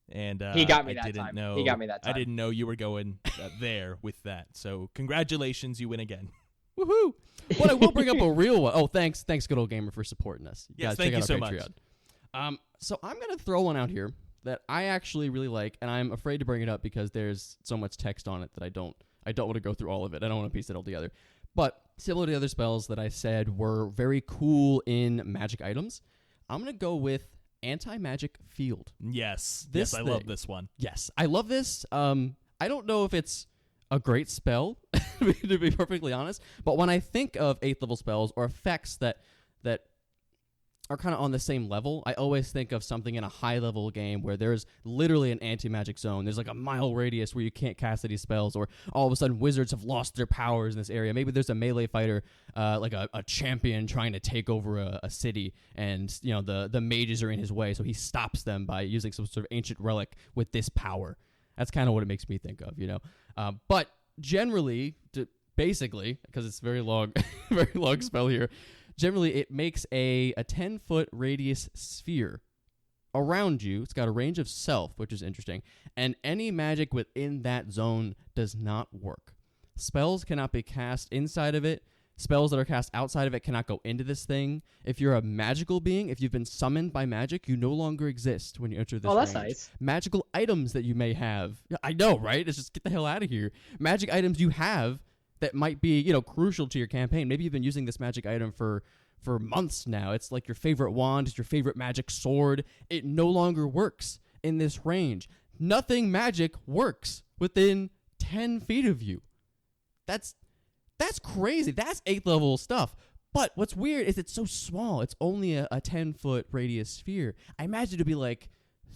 Speaker 3: And
Speaker 1: He got me
Speaker 3: I
Speaker 1: that
Speaker 3: didn't
Speaker 1: time.
Speaker 3: know,
Speaker 1: He got me that time.
Speaker 3: I didn't know you were going there with that. So congratulations, you win again.
Speaker 2: Woohoo! But I will bring up a real one. Oh, thanks, Good Old Gamer, for supporting us.
Speaker 3: Yes,
Speaker 2: Guys,
Speaker 3: thank
Speaker 2: check
Speaker 3: you
Speaker 2: out
Speaker 3: so
Speaker 2: our
Speaker 3: much.
Speaker 2: Patreon. So I'm gonna throw one out here that I actually really like, and I'm afraid to bring it up because there's so much text on it that I don't want to go through all of it. I don't want to piece it all together. But similar to the other spells that I said were very cool in magic items, I'm gonna go with Anti-Magic Field.
Speaker 3: Yes.
Speaker 2: This
Speaker 3: I love
Speaker 2: thing.
Speaker 3: this one.
Speaker 2: Yes, I love this. I don't know if it's a great spell, to be perfectly honest, but when I think of 8th level spells or effects that are kind of on the same level, I always think of something in a high level game where there's literally an anti-magic zone. There's like a mile radius where you can't cast any spells, or all of a sudden wizards have lost their powers in this area. Maybe there's a melee fighter, like a champion trying to take over a city, and the mages are in his way, so he stops them by using some sort of ancient relic with this power. That's kind of what it makes me think of, But generally, basically, because it's very long, very long spell here. Generally, it makes a 10-foot radius sphere around you. It's got a range of self, which is interesting, and any magic within that zone does not work. Spells cannot be cast inside of it. Spells that are cast outside of it cannot go into this thing. If you're a magical being, if you've been summoned by magic, you no longer exist when you enter this range.
Speaker 1: Oh, that's nice.
Speaker 2: Magical items that you may have. I know, right? It's just get the hell out of here. Magic items you have that might be, crucial to your campaign. Maybe you've been using this magic item for months now. It's like your favorite wand, it's your favorite magic sword. It no longer works in this range. Nothing magic works within 10 feet of you. That's crazy. That's 8th level stuff. But what's weird is it's so small. It's only a 10-foot radius sphere. I imagine it to be like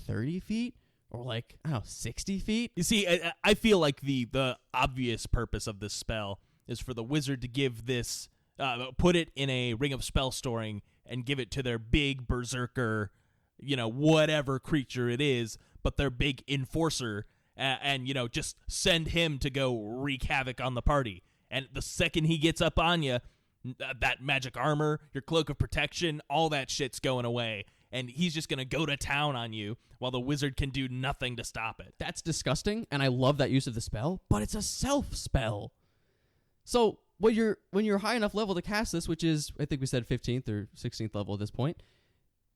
Speaker 2: 30 feet. Or like, 60 feet?
Speaker 3: You see, I feel like the obvious purpose of this spell is for the wizard to give this, put it in a ring of spell storing and give it to their big berserker, whatever creature it is, but their big enforcer, and just send him to go wreak havoc on the party. And the second he gets up on you, that magic armor, your cloak of protection, all that shit's going away. And he's just going to go to town on you while the wizard can do nothing to stop it.
Speaker 2: That's disgusting, and I love that use of the spell, but it's a self spell. So when you're high enough level to cast this, which is, I think we said 15th or 16th level at this point,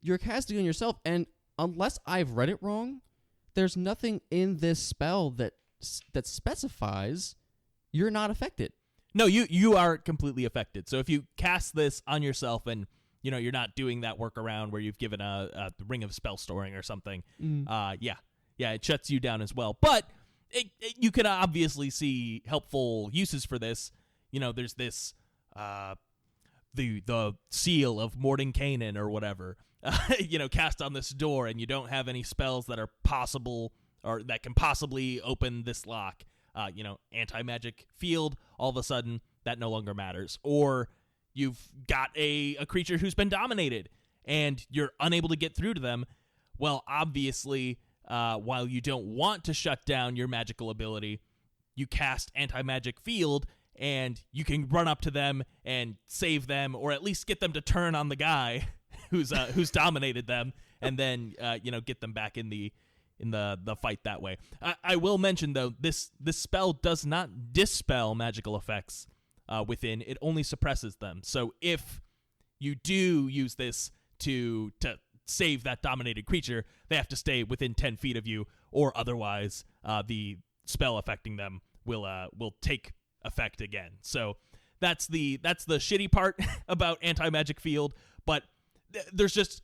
Speaker 2: you're casting on yourself, and unless I've read it wrong, there's nothing in this spell that specifies you're not affected.
Speaker 3: No, you are completely affected. So if you cast this on yourself and you're not doing that workaround where you've given a ring of spell storing or something. Yeah, it shuts you down as well. But you can obviously see helpful uses for this. There's this the seal of Mordenkainen or whatever. Cast on this door, and you don't have any spells that are possible or that can possibly open this lock. Anti-magic field. All of a sudden, that no longer matters. Or you've got a creature who's been dominated, and you're unable to get through to them. Well, obviously, while you don't want to shut down your magical ability, you cast Anti-Magic Field, and you can run up to them and save them, or at least get them to turn on the guy who's dominated them, and then get them back in the in the fight that way. I will mention though, this spell does not dispel magical effects within. It only suppresses them. So if you do use this to save that dominated creature, they have to stay within 10 feet of you, or otherwise the spell affecting them will take effect again. So that's the shitty part about anti-magic field, but there's just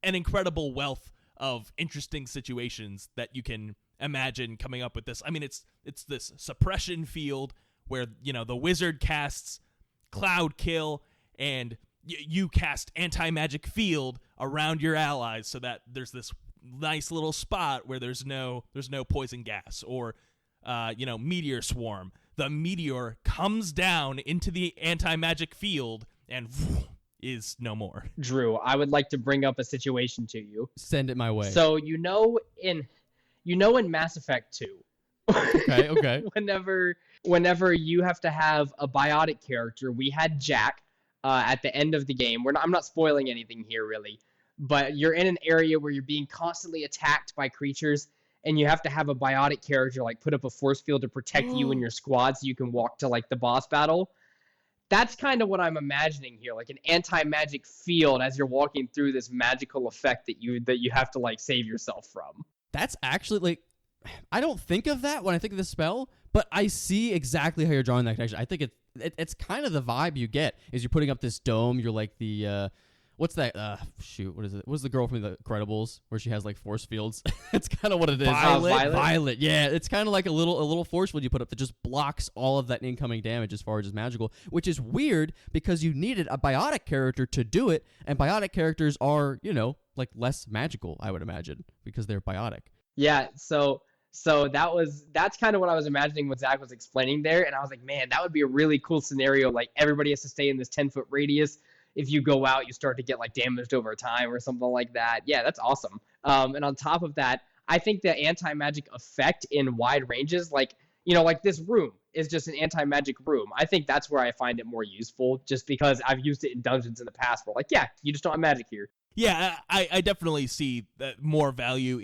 Speaker 3: an incredible wealth of interesting situations that you can imagine coming up with this. I mean, it's this suppression field where, you know, the wizard casts Cloud Kill, and you cast anti-magic field around your allies so that there's this nice little spot where there's no poison gas, or meteor swarm. The meteor comes down into the anti-magic field and is no more.
Speaker 1: Drew, I would like to bring up a situation to you.
Speaker 2: Send it my way.
Speaker 1: So in Mass Effect 2.
Speaker 2: Okay.
Speaker 1: whenever you have to have a biotic character, we had Jack at the end of the game. I'm not spoiling anything here really, but you're in an area where you're being constantly attacked by creatures, and you have to have a biotic character like put up a force field to protect you and your squad so you can walk to like the boss battle. That's kind of what I'm imagining here, like an anti-magic field as you're walking through this magical effect that you have to like save yourself from.
Speaker 2: That's actually like, I don't think of that when I think of the spell, but I see exactly how you're drawing that connection. I think it's kind of the vibe you get is you're putting up this dome. You're like the what's that? What is it? What's the girl from the Incredibles where she has like force fields? It's kind of what it is. Violet. Yeah, it's kind of like a little force field you put up that just blocks all of that incoming damage as far as magical, which is weird because you needed a biotic character to do it, and biotic characters are, like less magical, I would imagine, because they're biotic.
Speaker 1: Yeah, so that's kind of what I was imagining what Zach was explaining there, and I was like, man, that would be a really cool scenario. Like everybody has to stay in this 10-foot radius. If you go out, you start to get like damaged over time or something like that. Yeah, that's awesome. And on top of that, I think the anti-magic effect in wide ranges, like this room is just an anti-magic room. I think that's where I find it more useful, just because I've used it in dungeons in the past where like, yeah, you just don't have magic here.
Speaker 3: Yeah, I definitely see more value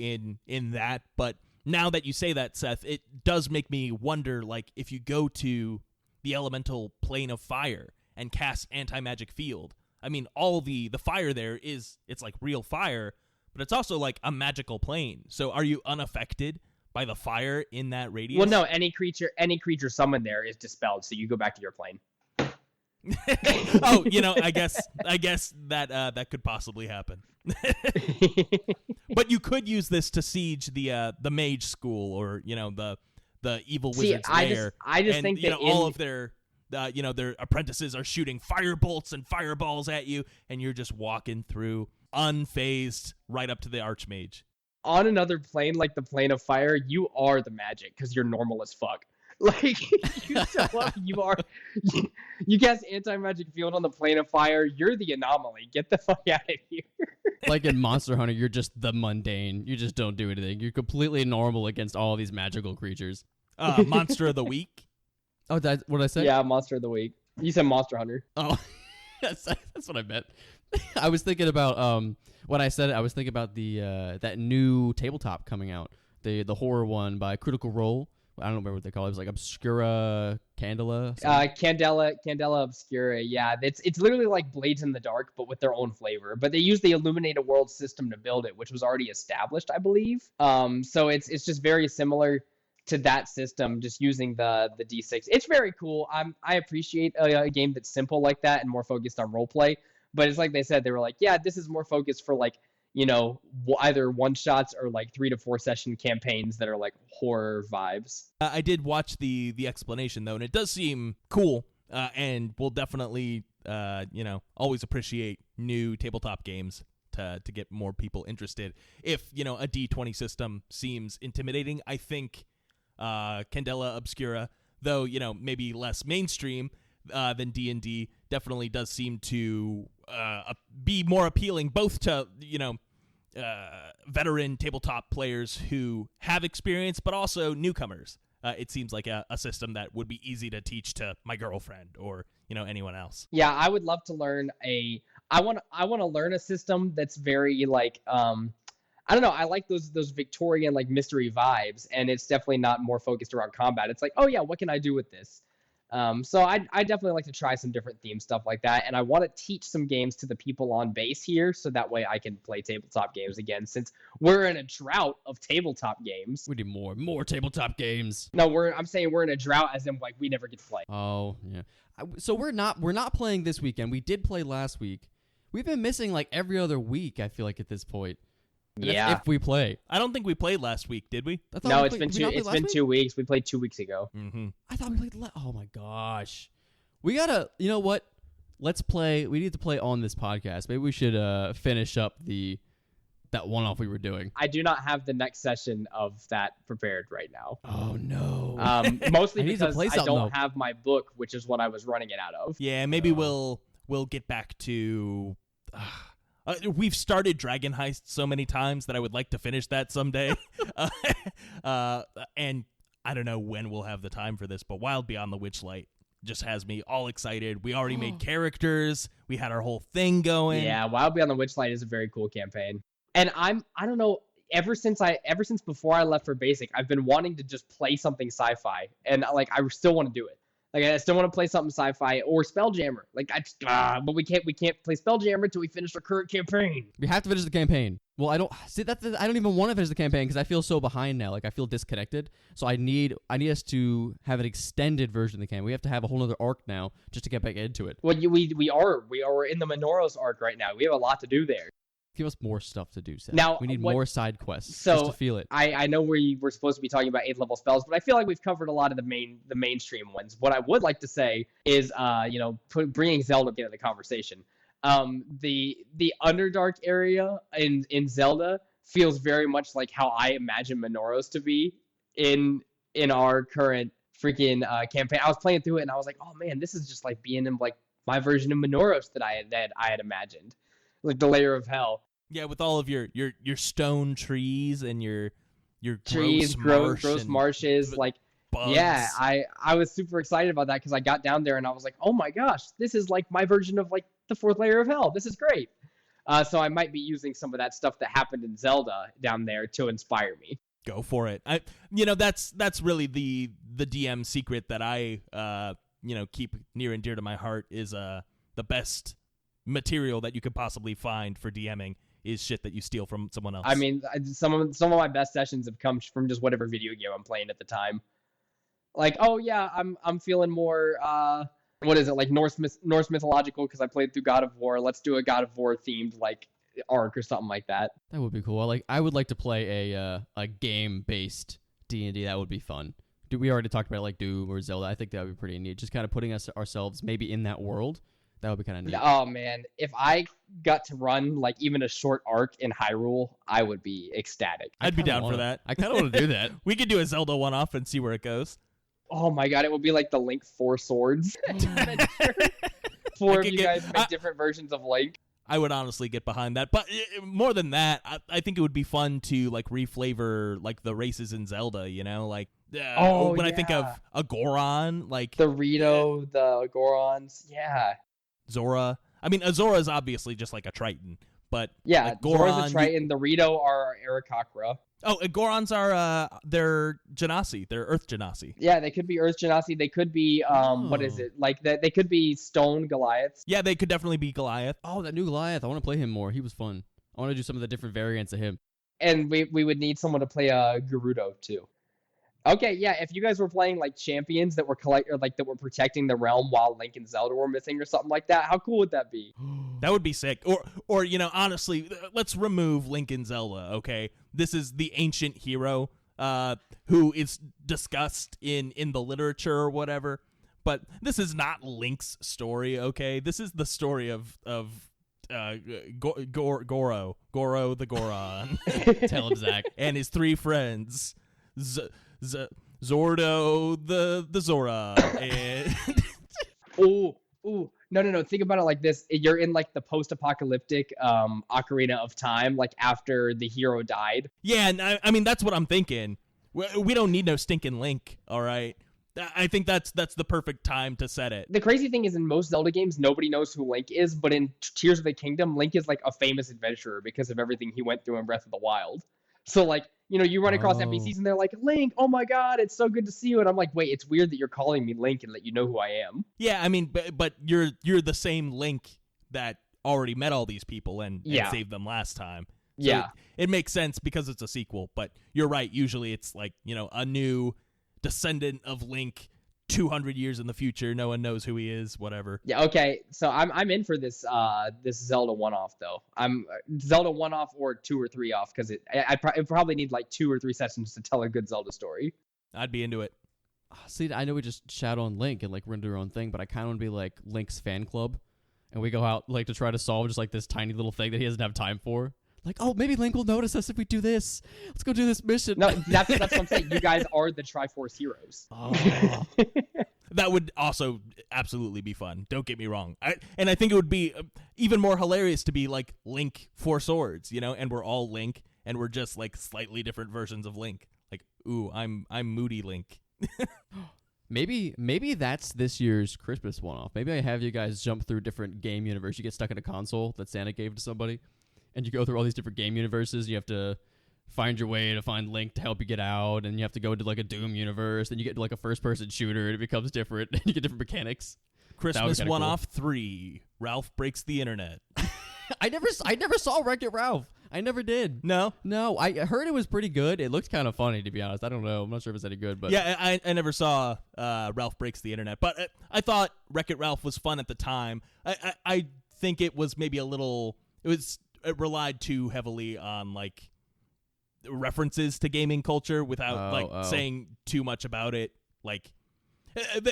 Speaker 3: in that, but now that you say that, Seth, it does make me wonder, like, if you go to the elemental plane of fire and cast anti-magic field, I mean, all the fire there it's like real fire, but it's also like a magical plane. So are you unaffected by the fire in that radius?
Speaker 1: Well, no, any creature summoned there is dispelled, so you go back to your plane.
Speaker 3: Oh, I guess that could possibly happen. But you could use this to siege the mage school, or the evil wizard's lair.
Speaker 1: I just think that
Speaker 3: all of their their apprentices are shooting fire bolts and fireballs at you, and you're just walking through unfazed right up to the archmage.
Speaker 1: On another plane, like the plane of fire, you are the magic because you're normal as fuck. Like, you cast anti-magic field on the plane of fire, you're the anomaly. Get the fuck out of here.
Speaker 2: Like in Monster Hunter, you're just the mundane. You just don't do anything. You're completely normal against all these magical creatures.
Speaker 3: Monster of the week.
Speaker 2: Oh, that's what I said?
Speaker 1: Yeah, Monster of the Week. You said Monster Hunter.
Speaker 2: Oh, that's what I meant. I was thinking about, when I said it, I was thinking about the that new tabletop coming out. The horror one by Critical Role. I don't remember what they call it. It was like Obscura Candela.
Speaker 1: Candela Obscura. Yeah, it's literally like Blades in the Dark, but with their own flavor. But they use the Illuminated World system to build it, which was already established, I believe. So it's just very similar to that system, just using the D6. It's very cool. I appreciate a game that's simple like that and more focused on roleplay. But it's like they said, they were like, yeah, this is more focused for like, either one shots or like 3 to 4 session campaigns that are like horror vibes.
Speaker 3: I did watch the explanation though, and it does seem cool. And we'll definitely, always appreciate new tabletop games to get more people interested. If a D20 system seems intimidating, I think Candela Obscura, though maybe less mainstream than D&D, definitely does seem to be more appealing both to veteran tabletop players who have experience, but also newcomers. It seems like a system that would be easy to teach to my girlfriend or anyone else.
Speaker 1: Yeah, I would love to learn I want to learn a system that's very like I don't know. I like those Victorian like mystery vibes, and it's definitely not more focused around combat. It's like, oh yeah, what can I do with this? So I definitely like to try some different theme stuff like that, and I want to teach some games to the people on base here, so that way I can play tabletop games again. Since we're in a drought of tabletop games.
Speaker 2: We need more tabletop games.
Speaker 1: No, I'm saying we're in a drought, as in like we never get to play.
Speaker 2: Oh yeah. So we're not playing this weekend. We did play last week. We've been missing like every other week. I feel like at this point. And
Speaker 1: Yeah.
Speaker 2: if we play.
Speaker 3: I don't think we played last week, did we?
Speaker 1: No, it's been 2 weeks. We played 2 weeks ago.
Speaker 3: Mm-hmm.
Speaker 2: I thought we played. Oh my gosh. We gotta. You know what? Let's play. We need to play on this podcast. Maybe we should finish up that one-off we were doing.
Speaker 1: I do not have the next session of that prepared right now.
Speaker 2: Oh no.
Speaker 1: Mostly
Speaker 2: I need to
Speaker 1: because
Speaker 2: play
Speaker 1: I
Speaker 2: something,
Speaker 1: don't
Speaker 2: though.
Speaker 1: have my book, which is what I was running it out of.
Speaker 3: Yeah, maybe we'll get back to. We've started Dragon Heist so many times that I would like to finish that someday. And I don't know when we'll have the time for this, but Wild Beyond the Witchlight just has me all excited. We already made characters. We had our whole thing going.
Speaker 1: Yeah, Wild Beyond the Witchlight is a very cool campaign. And I don't know, ever since before I left for basic, I've been wanting to just play something sci-fi, and like I still want to do it. Like I still want to play something sci-fi or Spelljammer. Like but we can't play Spelljammer until we finish our current campaign.
Speaker 2: We have to finish the campaign. Well, I don't see that. I don't even want to finish the campaign because I feel so behind now. Like I feel disconnected. So I need us to have an extended version of the campaign. We have to have a whole other arc now just to get back into it.
Speaker 1: Well, we are in the Minoros arc right now. We have a lot to do there.
Speaker 2: Give us more stuff to do, Seth.
Speaker 1: Now,
Speaker 2: we need more side quests
Speaker 1: so
Speaker 2: just to feel it.
Speaker 1: I know we're supposed to be talking about 8th level spells, but I feel like we've covered a lot of the mainstream ones. What I would like to say is, bringing Zelda into the conversation. The Underdark area in Zelda feels very much like how I imagine Minoros to be in our current freaking campaign. I was playing through it and I was like, oh man, this is just like being in like my version of Minoros that I had imagined. Like the layer of hell.
Speaker 3: Yeah, with all of your stone trees and your
Speaker 1: trees, gross marshes, like
Speaker 3: bugs.
Speaker 1: Yeah, I was super excited about that because I got down there and I was like, oh my gosh, this is like my version of like the 4th layer of hell. This is great. So I might be using some of that stuff that happened in Zelda down there to inspire me.
Speaker 3: Go for it. That's really the DM secret that I keep near and dear to my heart is the best material that you could possibly find for DMing is shit that you steal from someone else.
Speaker 1: I mean, some of my best sessions have come from just whatever video game I'm playing at the time. Like, oh yeah, I'm feeling more what is it, like Norse mythological because I played through God of War. Let's do a God of War themed like arc or something like that.
Speaker 2: That would be cool. I would like to play a game based D&D. That would be fun. We already talked about like Doom or Zelda. I think that would be pretty neat. Just kind of putting ourselves maybe in that world. That would be kind of neat.
Speaker 1: Oh man, if I got to run like even a short arc in Hyrule, I would be ecstatic.
Speaker 3: I'd be down for that.
Speaker 2: I kind of want to do that.
Speaker 3: We could do a Zelda one-off and see where it goes.
Speaker 1: Oh my god, it would be like the Link 4 swords. Four of you guys make different versions of Link.
Speaker 3: I would honestly get behind that, but more than that, I think it would be fun to like reflavor like the races in Zelda. Like when I think of a Goron, like
Speaker 1: the Rito, the Gorons, yeah.
Speaker 3: Zora. I mean, Azora is obviously just like a Triton, but
Speaker 1: yeah,
Speaker 3: like Goron,
Speaker 1: Zora's a Triton. The Rito are Aarakocra.
Speaker 3: Oh, Gorons are they're Genasi. They're Earth Genasi.
Speaker 1: Yeah, they could be Earth Genasi. They could be what is it? Like they could be Stone Goliaths.
Speaker 3: Yeah, they could definitely be Goliath.
Speaker 2: Oh, that new Goliath. I want to play him more. He was fun. I want to do some of the different variants of him.
Speaker 1: And we would need someone to play Gerudo too. Okay, yeah, if you guys were playing like champions that were that were protecting the realm while Link and Zelda were missing or something like that, how cool would that be?
Speaker 3: That would be sick. Or honestly, let's remove Link and Zelda, okay? This is the ancient hero who is discussed in the literature or whatever. But this is not Link's story, okay? This is the story of Goro the Goron.
Speaker 2: Tell him, Zach.
Speaker 3: And his 3 friends. Zordo the Zora and
Speaker 1: no, think about it like this. You're in like the post-apocalyptic Ocarina of Time, like after the hero died.
Speaker 3: Yeah, and I mean that's what I'm thinking. We don't need no stinking Link, all right? I think that's the perfect time to set it.
Speaker 1: The crazy thing is, in most Zelda games, nobody knows who Link is, but in Tears of the Kingdom, Link is like a famous adventurer because of everything he went through in Breath of the Wild. So like, you run across NPCs and they're like, Link, oh my god, it's so good to see you. And I'm like, wait, it's weird that you're calling me Link and let you know who I am.
Speaker 3: Yeah, I mean, but you're the same Link that already met all these people and saved them last time. So
Speaker 1: Yeah.
Speaker 3: It makes sense because it's a sequel, but you're right. Usually it's like, a new descendant of Link 200 years in the future. No one knows who he is, whatever.
Speaker 1: Yeah, okay. So I'm in for this this Zelda one-off though. I'm Zelda one-off or 2 or 3 off because I probably need like 2 or 3 sessions to tell a good Zelda story.
Speaker 3: I'd be into it.
Speaker 2: See, I know we just shout on Link and like we're into our own thing, but I kind of want to be like Link's fan club, and we go out like to try to solve just like this tiny little thing that he doesn't have time for. Like, oh, maybe Link will notice us if we do this. Let's go do this mission.
Speaker 1: No, that's what I'm saying. You guys are the Triforce heroes.
Speaker 2: Oh.
Speaker 3: That would also absolutely be fun. Don't get me wrong. And I think it would be even more hilarious to be like Link 4 Swords, and we're all Link, and we're just like slightly different versions of Link. Like, ooh, I'm Moody Link.
Speaker 2: Maybe that's this year's Christmas one-off. Maybe I have you guys jump through different game universe. You get stuck in a console that Santa gave to somebody, and you go through all these different game universes. You have to find your way to find Link to help you get out, and you have to go into like a Doom universe. Then you get to like a first-person shooter, and it becomes different. And you get different mechanics.
Speaker 3: Christmas one-off 3. Ralph breaks the internet.
Speaker 2: I never saw Wreck-It Ralph. I never did.
Speaker 3: No?
Speaker 2: No, I heard it was pretty good. It looked kind of funny, to be honest. I don't know. I'm not sure if it's any good, but
Speaker 3: yeah, I never saw Ralph breaks the internet, but I thought Wreck-It Ralph was fun at the time. I think it was maybe it relied too heavily on like references to gaming culture without saying too much about it. Like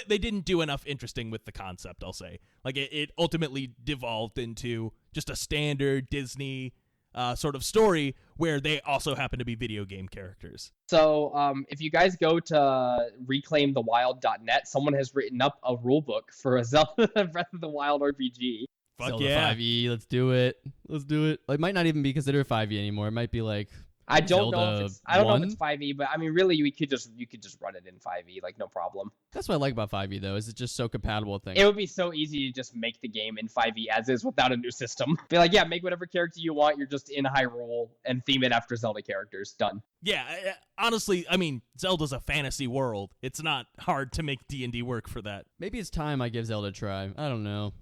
Speaker 3: they didn't do enough interesting with the concept, I'll say. Like it ultimately devolved into just a standard Disney sort of story where they also happen to be video game characters.
Speaker 1: So if you guys go to reclaimthewild.net, someone has written up a rule book for a Zelda Breath of the Wild RPG.
Speaker 3: Fuck
Speaker 2: Zelda
Speaker 3: yeah.
Speaker 2: 5e, let's do it. It might not even be considered 5e anymore. It might be like
Speaker 1: I don't
Speaker 2: Zelda
Speaker 1: know if it's
Speaker 2: 1?
Speaker 1: 5e, but I mean really you could just run it in 5e, like no problem.
Speaker 2: That's what I like about 5e though, is it's just so compatible with things.
Speaker 1: It would be so easy to just make the game in 5e as is without a new system. Be like, yeah, make whatever character you want, you're just in Hyrule and theme it after Zelda characters. Done.
Speaker 3: Yeah, honestly, I mean, Zelda's a fantasy world. It's not hard to make D&D work for that.
Speaker 2: Maybe it's time I give Zelda a try. I don't know.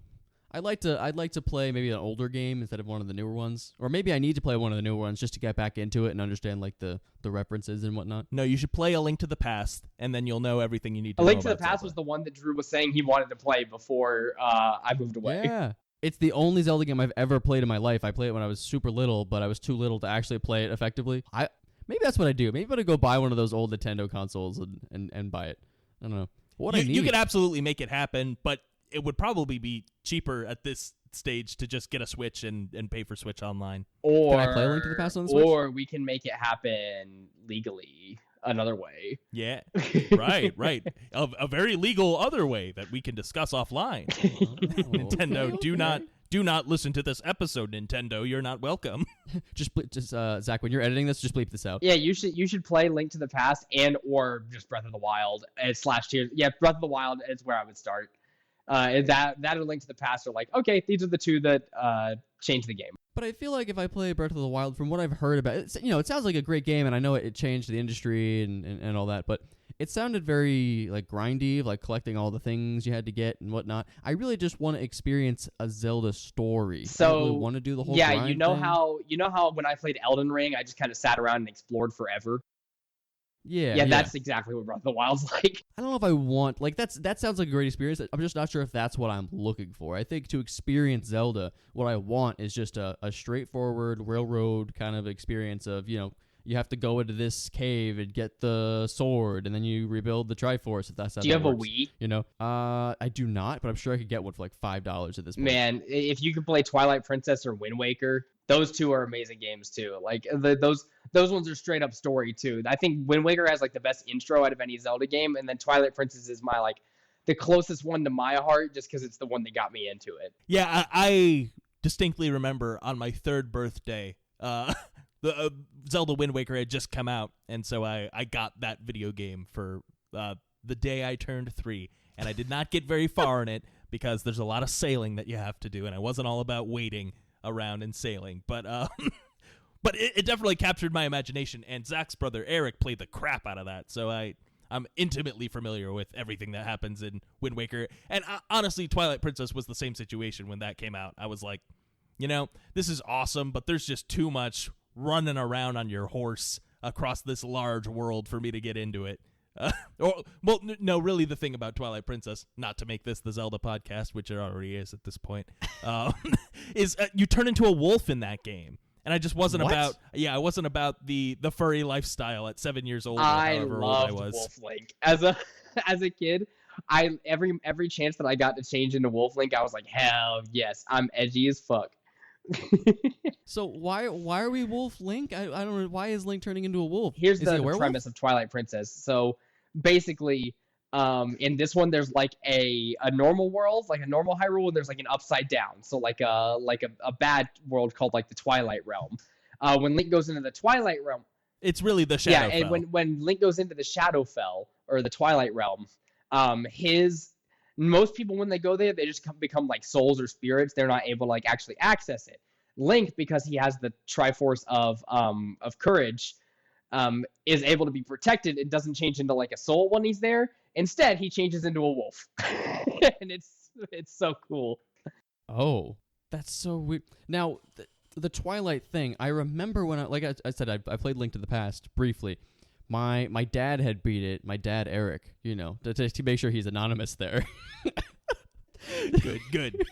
Speaker 2: I'd like to play maybe an older game instead of one of the newer ones, or maybe I need to play one of the newer ones just to get back into it and understand like the references and whatnot.
Speaker 3: No, you should play A Link to the Past, and then you'll know everything you need to
Speaker 1: know. A Link
Speaker 3: to
Speaker 1: the Past was the one that Drew was saying he wanted to play before I moved away.
Speaker 2: Yeah, it's the only Zelda game I've ever played in my life. I played it when I was super little, but I was too little to actually play it effectively. Maybe that's what I do. Maybe I'm gonna go buy one of those old Nintendo consoles and buy it. I don't know what I need.
Speaker 3: You could absolutely make it happen, but it would probably be cheaper at this stage to just get a Switch and pay for Switch Online.
Speaker 1: Or
Speaker 2: can I play Link to the Past on the Switch?
Speaker 1: Or we can make it happen legally another way.
Speaker 3: Yeah, right. A very legal other way that we can discuss offline. Nintendo,
Speaker 2: okay.
Speaker 3: Do not listen to this episode, Nintendo. You're not welcome.
Speaker 2: just Zach, when you're editing this, just bleep this out.
Speaker 1: Yeah, you should play Link to the Past and or just Breath of the Wild / Tears. Yeah, Breath of the Wild is where I would start. That or Link to the Past are like, okay, these are the two that change the game.
Speaker 2: But I feel like if I play Breath of the Wild, from what I've heard about it, it sounds like a great game, and I know it changed the industry and all that, but it sounded very like grindy, like collecting all the things you had to get and whatnot. I really just want to experience a Zelda story.
Speaker 1: So
Speaker 2: I don't really want to do the whole
Speaker 1: yeah,
Speaker 2: grind
Speaker 1: you know
Speaker 2: thing.
Speaker 1: how when I played Elden Ring, I just kind of sat around and explored forever.
Speaker 2: Yeah,
Speaker 1: that's exactly what Breath of the Wild's like.
Speaker 2: I don't know if I want that sounds like a great experience. I'm just not sure if that's what I'm looking for. I think to experience Zelda, what I want is just a straightforward railroad kind of experience of, you have to go into this cave and get the sword, and then you rebuild the Triforce. If that's how
Speaker 1: do you have
Speaker 2: works.
Speaker 1: a Wii?
Speaker 2: I do not, but I'm sure I could get one for like $5 at this point.
Speaker 1: Man, if you can play Twilight Princess or Wind Waker, those two are amazing games too. Like those ones are straight up story too. I think Wind Waker has like the best intro out of any Zelda game, and then Twilight Princess is my the closest one to my heart, just because it's the one that got me into it.
Speaker 3: Yeah, I distinctly remember on my 3rd birthday, the Zelda Wind Waker had just come out, and so I got that video game for the day I turned 3, and I did not get very far in it because there's a lot of sailing that you have to do, and I wasn't all about waiting around and sailing. But but it definitely captured my imagination, and Zach's brother Eric played the crap out of that, so I'm intimately familiar with everything that happens in Wind Waker. And honestly, Twilight Princess was the same situation when that came out. I was like, this is awesome, but there's just too much running around on your horse across this large world for me to get into it. No, really the thing about Twilight Princess, not to make this the Zelda podcast, which it already is at this point, is you turn into a wolf in that game. And I just wasn't I wasn't about the furry lifestyle at 7 years old.
Speaker 1: I
Speaker 3: however
Speaker 1: loved
Speaker 3: old I was.
Speaker 1: Wolf Link as a kid. Every chance that I got to change into Wolf Link, I was like, hell yes, I'm edgy as fuck.
Speaker 2: So why are we Wolf Link? I don't know. Why is Link turning into a wolf?
Speaker 1: Here's
Speaker 2: Is he a
Speaker 1: the
Speaker 2: werewolf?
Speaker 1: premise of Twilight Princess. So basically, in this one, there's like a normal world, like a normal Hyrule, and there's like an upside down. So like a bad world called like the Twilight Realm. When Link goes into the Twilight Realm,
Speaker 3: it's really the Shadowfell.
Speaker 1: Yeah, and when Link goes into the Shadowfell or the Twilight Realm, most people when they go there, they just become like souls or spirits. They're not able to like actually access it. Link, because he has the Triforce of courage, is able to be protected. It doesn't change into like a soul when he's there. Instead, he changes into a wolf, and it's so cool.
Speaker 2: Oh, that's so weird. Now, the Twilight thing, I remember when I said, I played Link to the Past briefly. My dad had beat it. My dad, Eric, to make sure he's anonymous there.
Speaker 3: Good.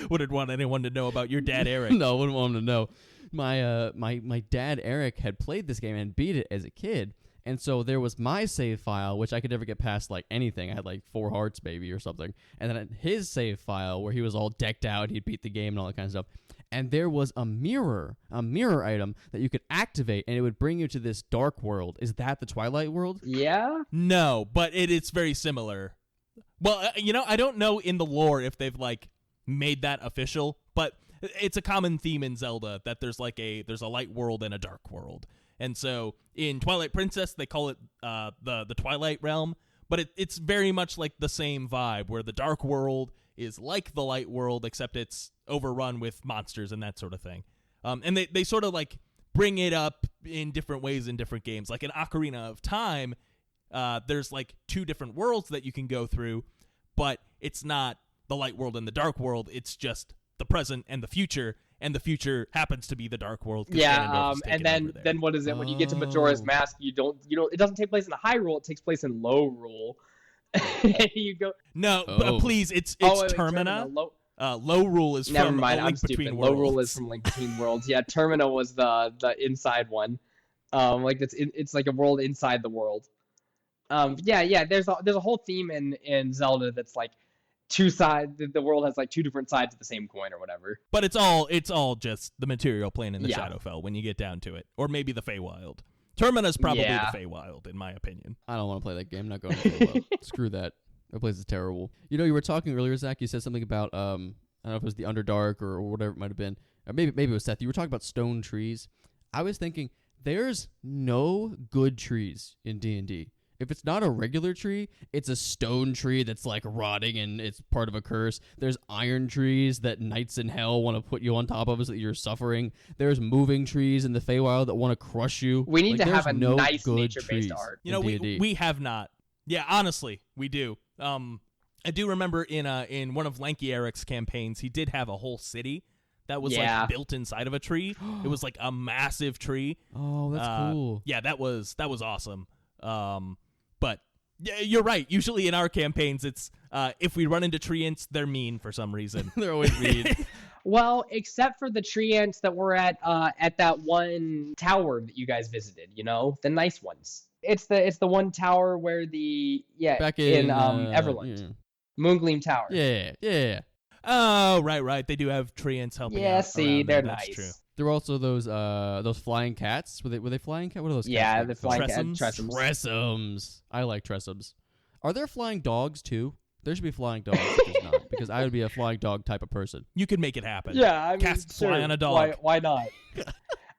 Speaker 3: Wouldn't want anyone to know about your dad, Eric.
Speaker 2: No, wouldn't want him to know. My dad, Eric, had played this game and beat it as a kid. And so there was my save file, which I could never get past like anything. I had like 4 hearts maybe or something. And then his save file where he was all decked out, he'd beat the game and all that kind of stuff. And there was a mirror item that you could activate, and it would bring you to this dark world. Is that the Twilight world?
Speaker 1: Yeah?
Speaker 3: No, but it's very similar. Well, I don't know in the lore if they've like made that official, but it's a common theme in Zelda that there's a light world and a dark world. And so in Twilight Princess, they call it the Twilight Realm, but it's very much like the same vibe where the dark world is like the light world, except it's overrun with monsters and that sort of thing. And they sort of like bring it up in different ways in different games. Like in Ocarina of Time, there's like 2 different worlds that you can go through, but it's not the light world and the dark world. It's just the present and the future happens to be the dark world.
Speaker 1: Yeah, and then what is it? When you get to Majora's Mask, you don't. It doesn't take place in Hyrule. It takes place in Lorule. You go.
Speaker 3: No, please, it's Termina. Low Rule is
Speaker 1: Never
Speaker 3: from
Speaker 1: mind,
Speaker 3: A
Speaker 1: I'm
Speaker 3: Link
Speaker 1: stupid.
Speaker 3: Between
Speaker 1: Low
Speaker 3: Worlds.
Speaker 1: Rule is from Link Between Worlds. Yeah, Termina was the inside one. It's like a world inside the world. Yeah. There's a whole theme in Zelda that's like 2 sides. The world has like 2 different sides of the same coin or whatever.
Speaker 3: But it's all just the material plane in the Shadowfell when you get down to it, or maybe the Feywild. Termina's probably the Feywild, in my opinion.
Speaker 2: I don't want to play that game. I'm not going to Feywild. Screw that. That place is terrible. You were talking earlier, Zach. You said something about I don't know if it was the Underdark or whatever it might have been. Or maybe it was Seth. You were talking about stone trees. I was thinking there's no good trees in D&D. If it's not a regular tree, it's a stone tree that's like rotting and it's part of a curse. There's iron trees that knights in hell want to put you on top of so that you're suffering. There's moving trees in the Feywild that want to crush you.
Speaker 1: We need to have a
Speaker 2: no
Speaker 1: nice
Speaker 2: good
Speaker 1: nature-based
Speaker 2: trees
Speaker 1: art.
Speaker 3: We have not. Yeah, honestly, we do. I do remember in one of Lanky Eric's campaigns, he did have a whole city that was like built inside of a tree. It was like a massive tree.
Speaker 2: Oh, that's cool.
Speaker 3: Yeah, that was awesome. But yeah, you're right. Usually in our campaigns, it's if we run into treants, they're mean for some reason.
Speaker 2: They're always mean.
Speaker 1: Well, except for the treants that were at that one tower that you guys visited, the nice ones. It's the one tower where back in Everland. Yeah. Moongleam Tower.
Speaker 2: Yeah.
Speaker 3: Oh, right. They do have treants helping out.
Speaker 1: Yeah, see, they're
Speaker 3: That's
Speaker 1: nice.
Speaker 3: true.
Speaker 2: There were also those flying cats. Were they flying cat? What are those?
Speaker 1: Yeah,
Speaker 2: cats
Speaker 1: the flying cat.
Speaker 3: Tressums.
Speaker 2: Tressums. I like tressums. Are there flying dogs too? There should be flying dogs. There's not, because I would be a flying dog type of person.
Speaker 3: You could make it happen.
Speaker 1: Yeah, I mean,
Speaker 3: Cast
Speaker 1: sure.
Speaker 3: fly on a dog.
Speaker 1: Why not?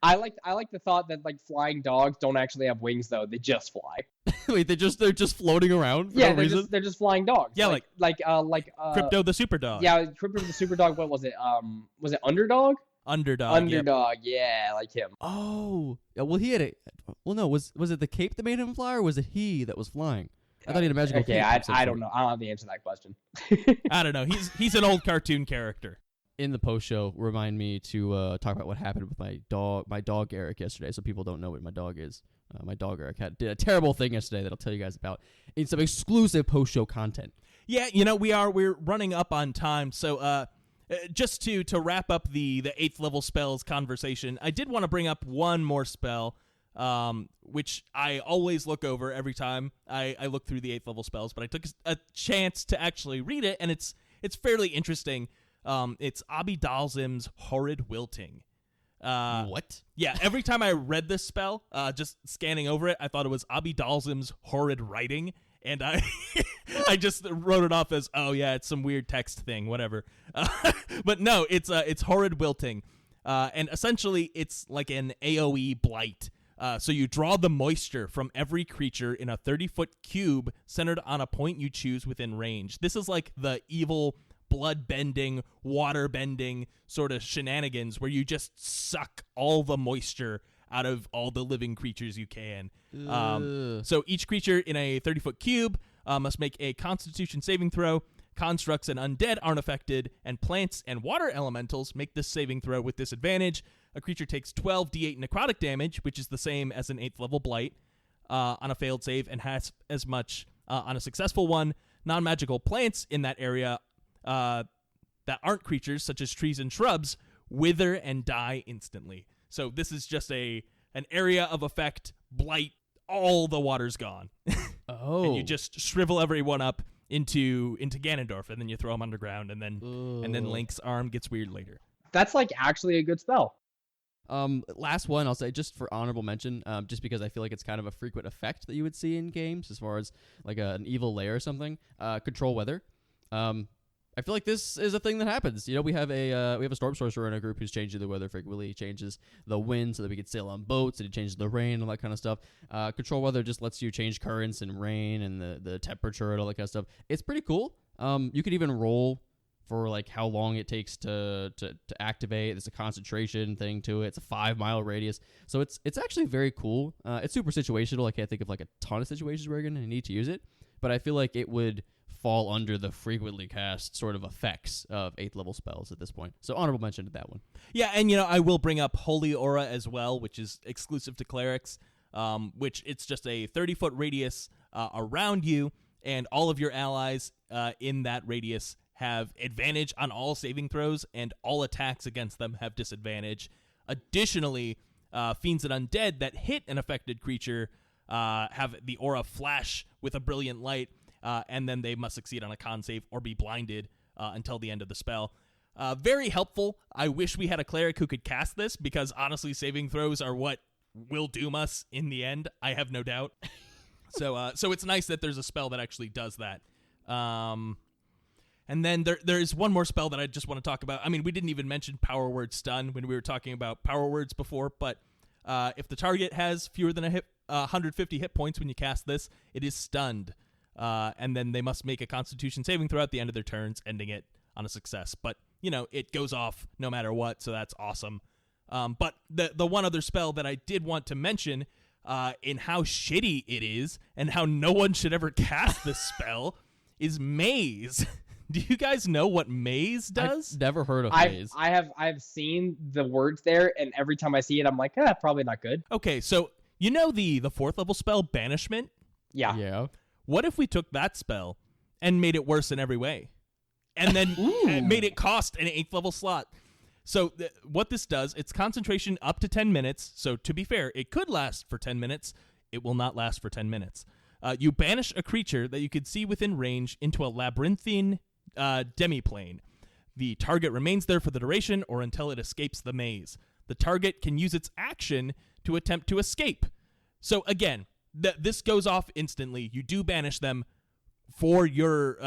Speaker 1: I like the thought that like flying dogs don't actually have wings though; they just fly.
Speaker 2: Wait, they're just floating around for
Speaker 1: Yeah,
Speaker 2: no reason?
Speaker 1: they're just flying dogs.
Speaker 3: Yeah,
Speaker 1: like
Speaker 3: Crypto the super dog.
Speaker 1: Yeah, Crypto the super dog. What was it? Was it Underdog?
Speaker 3: Underdog. Yep.
Speaker 1: Underdog. Yeah, like him.
Speaker 2: Oh, yeah, well, he had a. Well, no, was it the cape that made him fly, or was it he that was flying? I thought he had a magical
Speaker 1: Okay,
Speaker 2: cape.
Speaker 1: I don't know. I don't have the answer to that question.
Speaker 3: I don't know. He's an old cartoon character.
Speaker 2: In the post show, remind me to talk about what happened with my dog Eric yesterday, so people don't know what my dog is. My dog Eric did a terrible thing yesterday that I'll tell you guys about in some exclusive post show content.
Speaker 3: Yeah, we're running up on time, so just to wrap up the 8th level spells conversation, I did want to bring up one more spell, which I always look over every time I look through the 8th level spells, but I took a chance to actually read it, and it's fairly interesting. It's Abidalzim's Horrid Wilting.
Speaker 2: What?
Speaker 3: Yeah, every time I read this spell, just scanning over it, I thought it was Abidalzim's Horrid Writing, and I I just wrote it off as, oh yeah, it's some weird text thing, whatever. But no, it's Horrid Wilting, and essentially it's like an AoE blight. So you draw the moisture from every creature in a 30-foot cube centered on a point you choose within range. This is like the evil blood-bending, water-bending sort of shenanigans where you just suck all the moisture out of all the living creatures you can. So each creature in a 30-foot cube must make a Constitution saving throw. Constructs and undead aren't affected, and plants and water elementals make this saving throw with disadvantage. A creature takes 12d8 necrotic damage, which is the same as an 8th level blight, on a failed save, and has as much on a successful one. Non-magical plants in that area that aren't creatures, such as trees and shrubs, wither and die instantly. So this is just an area of effect, blight, all the water's gone.
Speaker 2: Oh.
Speaker 3: And you just shrivel everyone up into Ganondorf, and then you throw them underground, and then Link's arm gets weird later.
Speaker 1: That's like actually a good spell.
Speaker 2: Last one I'll say, just for honorable mention, just because I feel like it's kind of a frequent effect that you would see in games as far as like an evil lair or something. Control weather. I feel like this is a thing that happens. We have a storm sorcerer in our group who's changing the weather frequently. He changes the wind so that we can sail on boats, and he changes the rain and all that kind of stuff. Control weather just lets you change currents and rain and the temperature and all that kind of stuff. It's pretty cool. You could even roll for like how long it takes to activate. There's a concentration thing to it. It's a 5-mile radius, so it's actually very cool. It's super situational. I can't think of like a ton of situations where you're gonna need to use it, but I feel like it would fall under the frequently cast sort of effects of 8th level spells at this point. So honorable mention to that one.
Speaker 3: Yeah, and I will bring up Holy Aura as well, which is exclusive to clerics, which it's just a 30-foot radius around you, and all of your allies in that radius have advantage on all saving throws, and all attacks against them have disadvantage. Additionally, fiends and undead that hit an affected creature have the aura flash with a brilliant light, and then they must succeed on a con save or be blinded until the end of the spell. Very helpful. I wish we had a cleric who could cast this, because honestly, saving throws are what will doom us in the end, I have no doubt. So it's nice that there's a spell that actually does that. And then there is one more spell that I just want to talk about. I mean, we didn't even mention Power Word Stun when we were talking about Power Words before, but if the target has fewer than 150 hit points when you cast this, it is stunned. And then they must make a Constitution saving throw at the end of their turns, ending it on a success. But, it goes off no matter what, so that's awesome. But the one other spell that I did want to mention, in how shitty it is and how no one should ever cast this spell, is Maze. Do you guys know what Maze does?
Speaker 2: I've never heard of Maze.
Speaker 1: I've seen the words there, and every time I see it, I'm like, probably not good.
Speaker 3: Okay, so the 4th level spell, Banishment?
Speaker 2: Yeah.
Speaker 3: What if we took that spell and made it worse in every way? And then made it cost an 8th level slot. So what this does, it's concentration up to 10 minutes. So to be fair, it could last for 10 minutes. It will not last for 10 minutes. You banish a creature that you could see within range into a labyrinthine demiplane. The target remains there for the duration or until it escapes the maze. The target can use its action to attempt to escape. So again, this goes off instantly. You do banish them for your,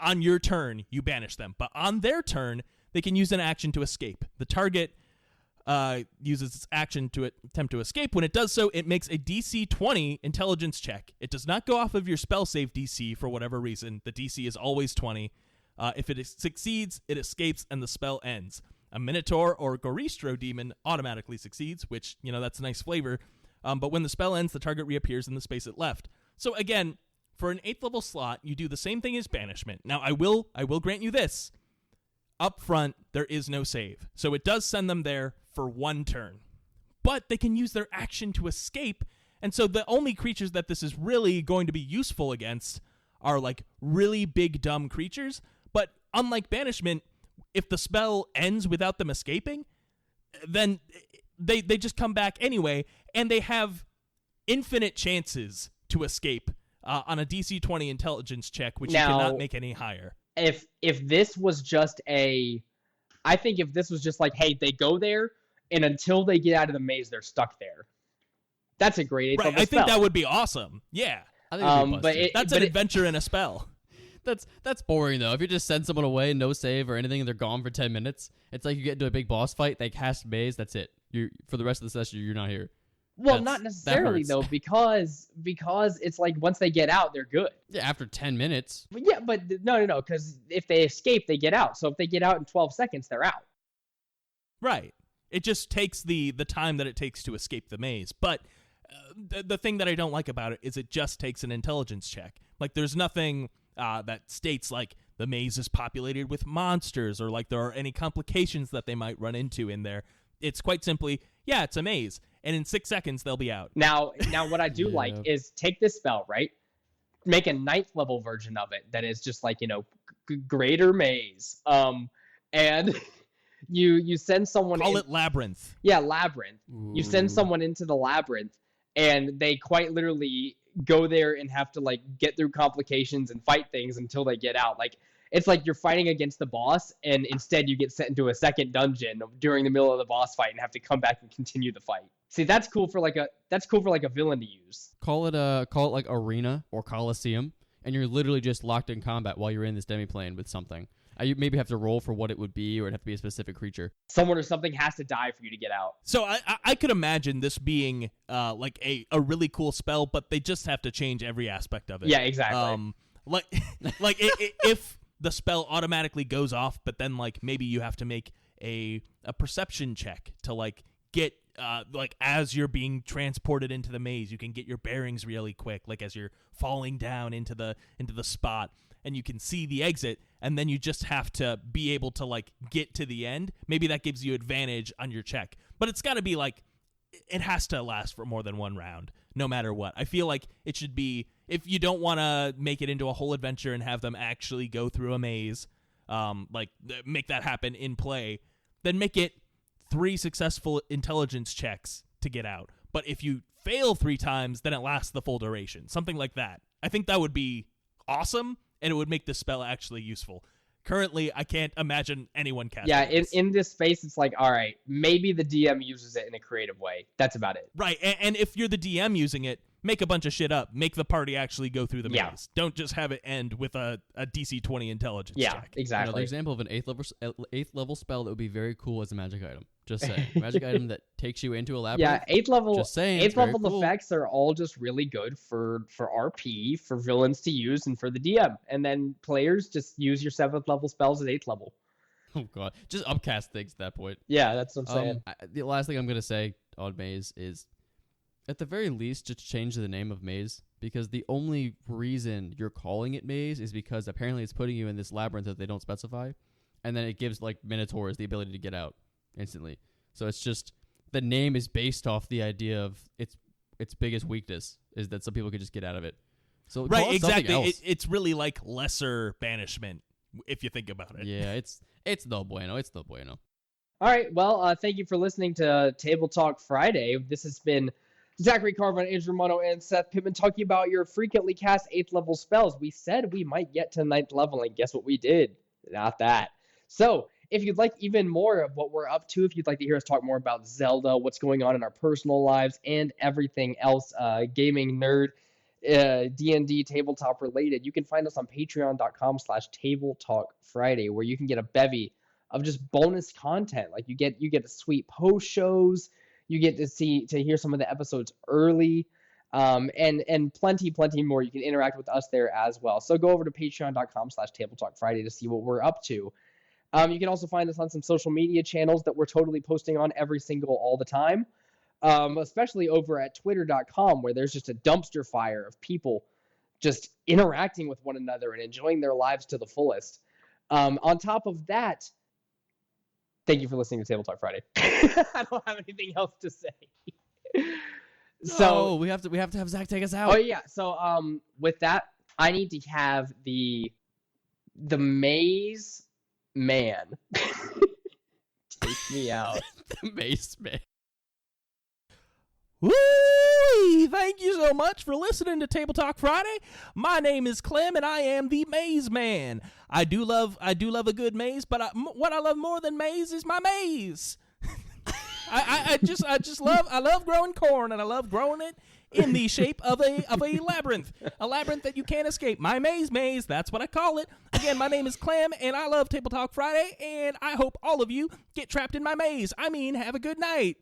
Speaker 3: on your turn, you banish them. But on their turn, they can use an action to escape. The target uses its action to attempt to escape. When it does so, it makes a DC 20 intelligence check. It does not go off of your spell save DC for whatever reason. The DC is always 20. If it succeeds, it escapes and the spell ends. A Minotaur or Goristro demon automatically succeeds, which, that's a nice flavor. But when the spell ends, the target reappears in the space it left. So again, for an 8th level slot, you do the same thing as Banishment. Now, I will grant you this. Up front, there is no save. So it does send them there for 1 turn. But they can use their action to escape, and so the only creatures that this is really going to be useful against are like really big dumb creatures. But unlike Banishment, if the spell ends without them escaping, then they just come back anyway, and they have infinite chances to escape on a DC 20 intelligence check, which
Speaker 1: Now,
Speaker 3: you cannot make any higher.
Speaker 1: If this was just I think if this was just like, hey, they go there, and until they get out of the maze, they're stuck there. That's a great 8th level
Speaker 3: I
Speaker 1: spell.
Speaker 3: think that would be awesome. Yeah.
Speaker 2: I think it'd be busted.
Speaker 3: That's an adventure in a spell.
Speaker 2: That's boring though. If you just send someone away, no save or anything, and they're gone for 10 minutes, it's like you get into a big boss fight, they cast maze, that's it. You for the rest of the session, you're not here.
Speaker 1: Well, not necessarily though, because it's like once they get out, they're good.
Speaker 2: Yeah, after 10 minutes.
Speaker 1: But yeah, but no, because if they escape, they get out. So if they get out in 12 seconds, they're out.
Speaker 3: Right. It just takes the time that it takes to escape the maze. But the thing that I don't like about it is it just takes an intelligence check. Like, there's nothing that states, like, the maze is populated with monsters or, like, there are any complications that they might run into in there. It's quite simply, yeah, it's a maze. And in 6 seconds, they'll be out.
Speaker 1: Now what I do like is take this spell, right? Make a 9th level version of it that is just like, greater maze. And you send someone
Speaker 3: Call it Labyrinth.
Speaker 1: Yeah, Labyrinth.
Speaker 2: Ooh.
Speaker 1: You send someone into the Labyrinth, and they quite literally go there and have to, like, get through complications and fight things until they get out. Like, it's like you're fighting against the boss, and instead you get sent into a second dungeon during the middle of the boss fight and have to come back and continue the fight. See, that's cool for like a villain to use.
Speaker 2: Call it like Arena or Coliseum, and you're literally just locked in combat while you're in this demi-plane with something. You maybe have to roll for what it would be, or it'd have to be a specific creature.
Speaker 1: Someone or something has to die for you to get out.
Speaker 3: So I could imagine this being like a really cool spell, but they just have to change every aspect of it.
Speaker 1: Yeah, exactly.
Speaker 3: If the spell automatically goes off, but then like maybe you have to make a perception check to like get like as you're being transported into the maze, you can get your bearings really quick, like as you're falling down into the spot, and you can see the exit, and then you just have to be able to like get to the end. Maybe that gives you advantage on your check, but it's got to be like it has to last for more than 1 round, no matter what. I feel like it should be, if you don't want to make it into a whole adventure and have them actually go through a maze, like make that happen in play, then make it 3 successful intelligence checks to get out. But if you fail 3 times, then it lasts the full duration. Something like that. I think that would be awesome, and it would make the spell actually useful. Currently, I can't imagine anyone casting this.
Speaker 1: In this space, it's like, all right, maybe the DM uses it in a creative way. That's about it.
Speaker 3: Right, and if you're the DM using it, make a bunch of shit up. Make the party actually go through the maze. Don't just have it end with a DC 20 intelligence check.
Speaker 1: Exactly.
Speaker 2: Another example of an 8th level spell that would be very cool as a magic item. Just saying. Magic item that takes you into a labyrinth.
Speaker 1: Yeah, 8th level.
Speaker 2: Just saying,
Speaker 1: 8th level
Speaker 2: cool.
Speaker 1: effects are all just really good for RP, for villains to use, and for the DM. And then players just use your 7th level spells at 8th level.
Speaker 2: Oh god, just upcast things at that point.
Speaker 1: Yeah, that's what I'm saying.
Speaker 2: The last thing I'm gonna say on Maze is, at the very least, just change the name of Maze, because the only reason you're calling it Maze is because apparently it's putting you in this labyrinth that they don't specify, and then it gives like Minotaurs the ability to get out instantly. So it's just, the name is based off the idea of its biggest weakness is that some people could just get out of it. So
Speaker 3: right,
Speaker 2: call it
Speaker 3: exactly.
Speaker 2: else.
Speaker 3: It's really like lesser banishment if you think about it.
Speaker 2: Yeah, it's no bueno. It's no bueno.
Speaker 1: All right, well, thank you for listening to Table Talk Friday. This has been Zachary Carbon, Andrew Romano, and Seth Pittman talking about your frequently cast 8th level spells. We said we might get to 9th level, and guess what we did? Not that. So, if you'd like even more of what we're up to, if you'd like to hear us talk more about Zelda, what's going on in our personal lives, and everything else, gaming, nerd, D&D, tabletop related, you can find us on patreon.com/tabletalkfriday, where you can get a bevy of just bonus content. Like you get the sweet post shows, you get to hear some of the episodes early, and plenty more. You can interact with us there as well. So go over to patreon.com/tabletalkfriday to see what we're up to. You can also find us on some social media channels that we're totally posting on all the time. Especially over at twitter.com, where there's just a dumpster fire of people just interacting with one another and enjoying their lives to the fullest. On top of that, thank you for listening to Table Talk Friday. I don't have anything else to say. So
Speaker 2: we have to have Zach take us out.
Speaker 1: Oh yeah. So with that, I need to have the maze man take me out.
Speaker 2: The maze man.
Speaker 3: Woo! Thank you so much for listening to Table Talk Friday. My name is Clem, and I am the Maze Man. I do love a good maze, but what I love more than maze is my maze. I love growing corn, and I love growing it in the shape of a labyrinth that you can't escape. My maze, that's what I call it. Again, my name is Clem, and I love Table Talk Friday, and I hope all of you get trapped in my maze. I mean, have a good night.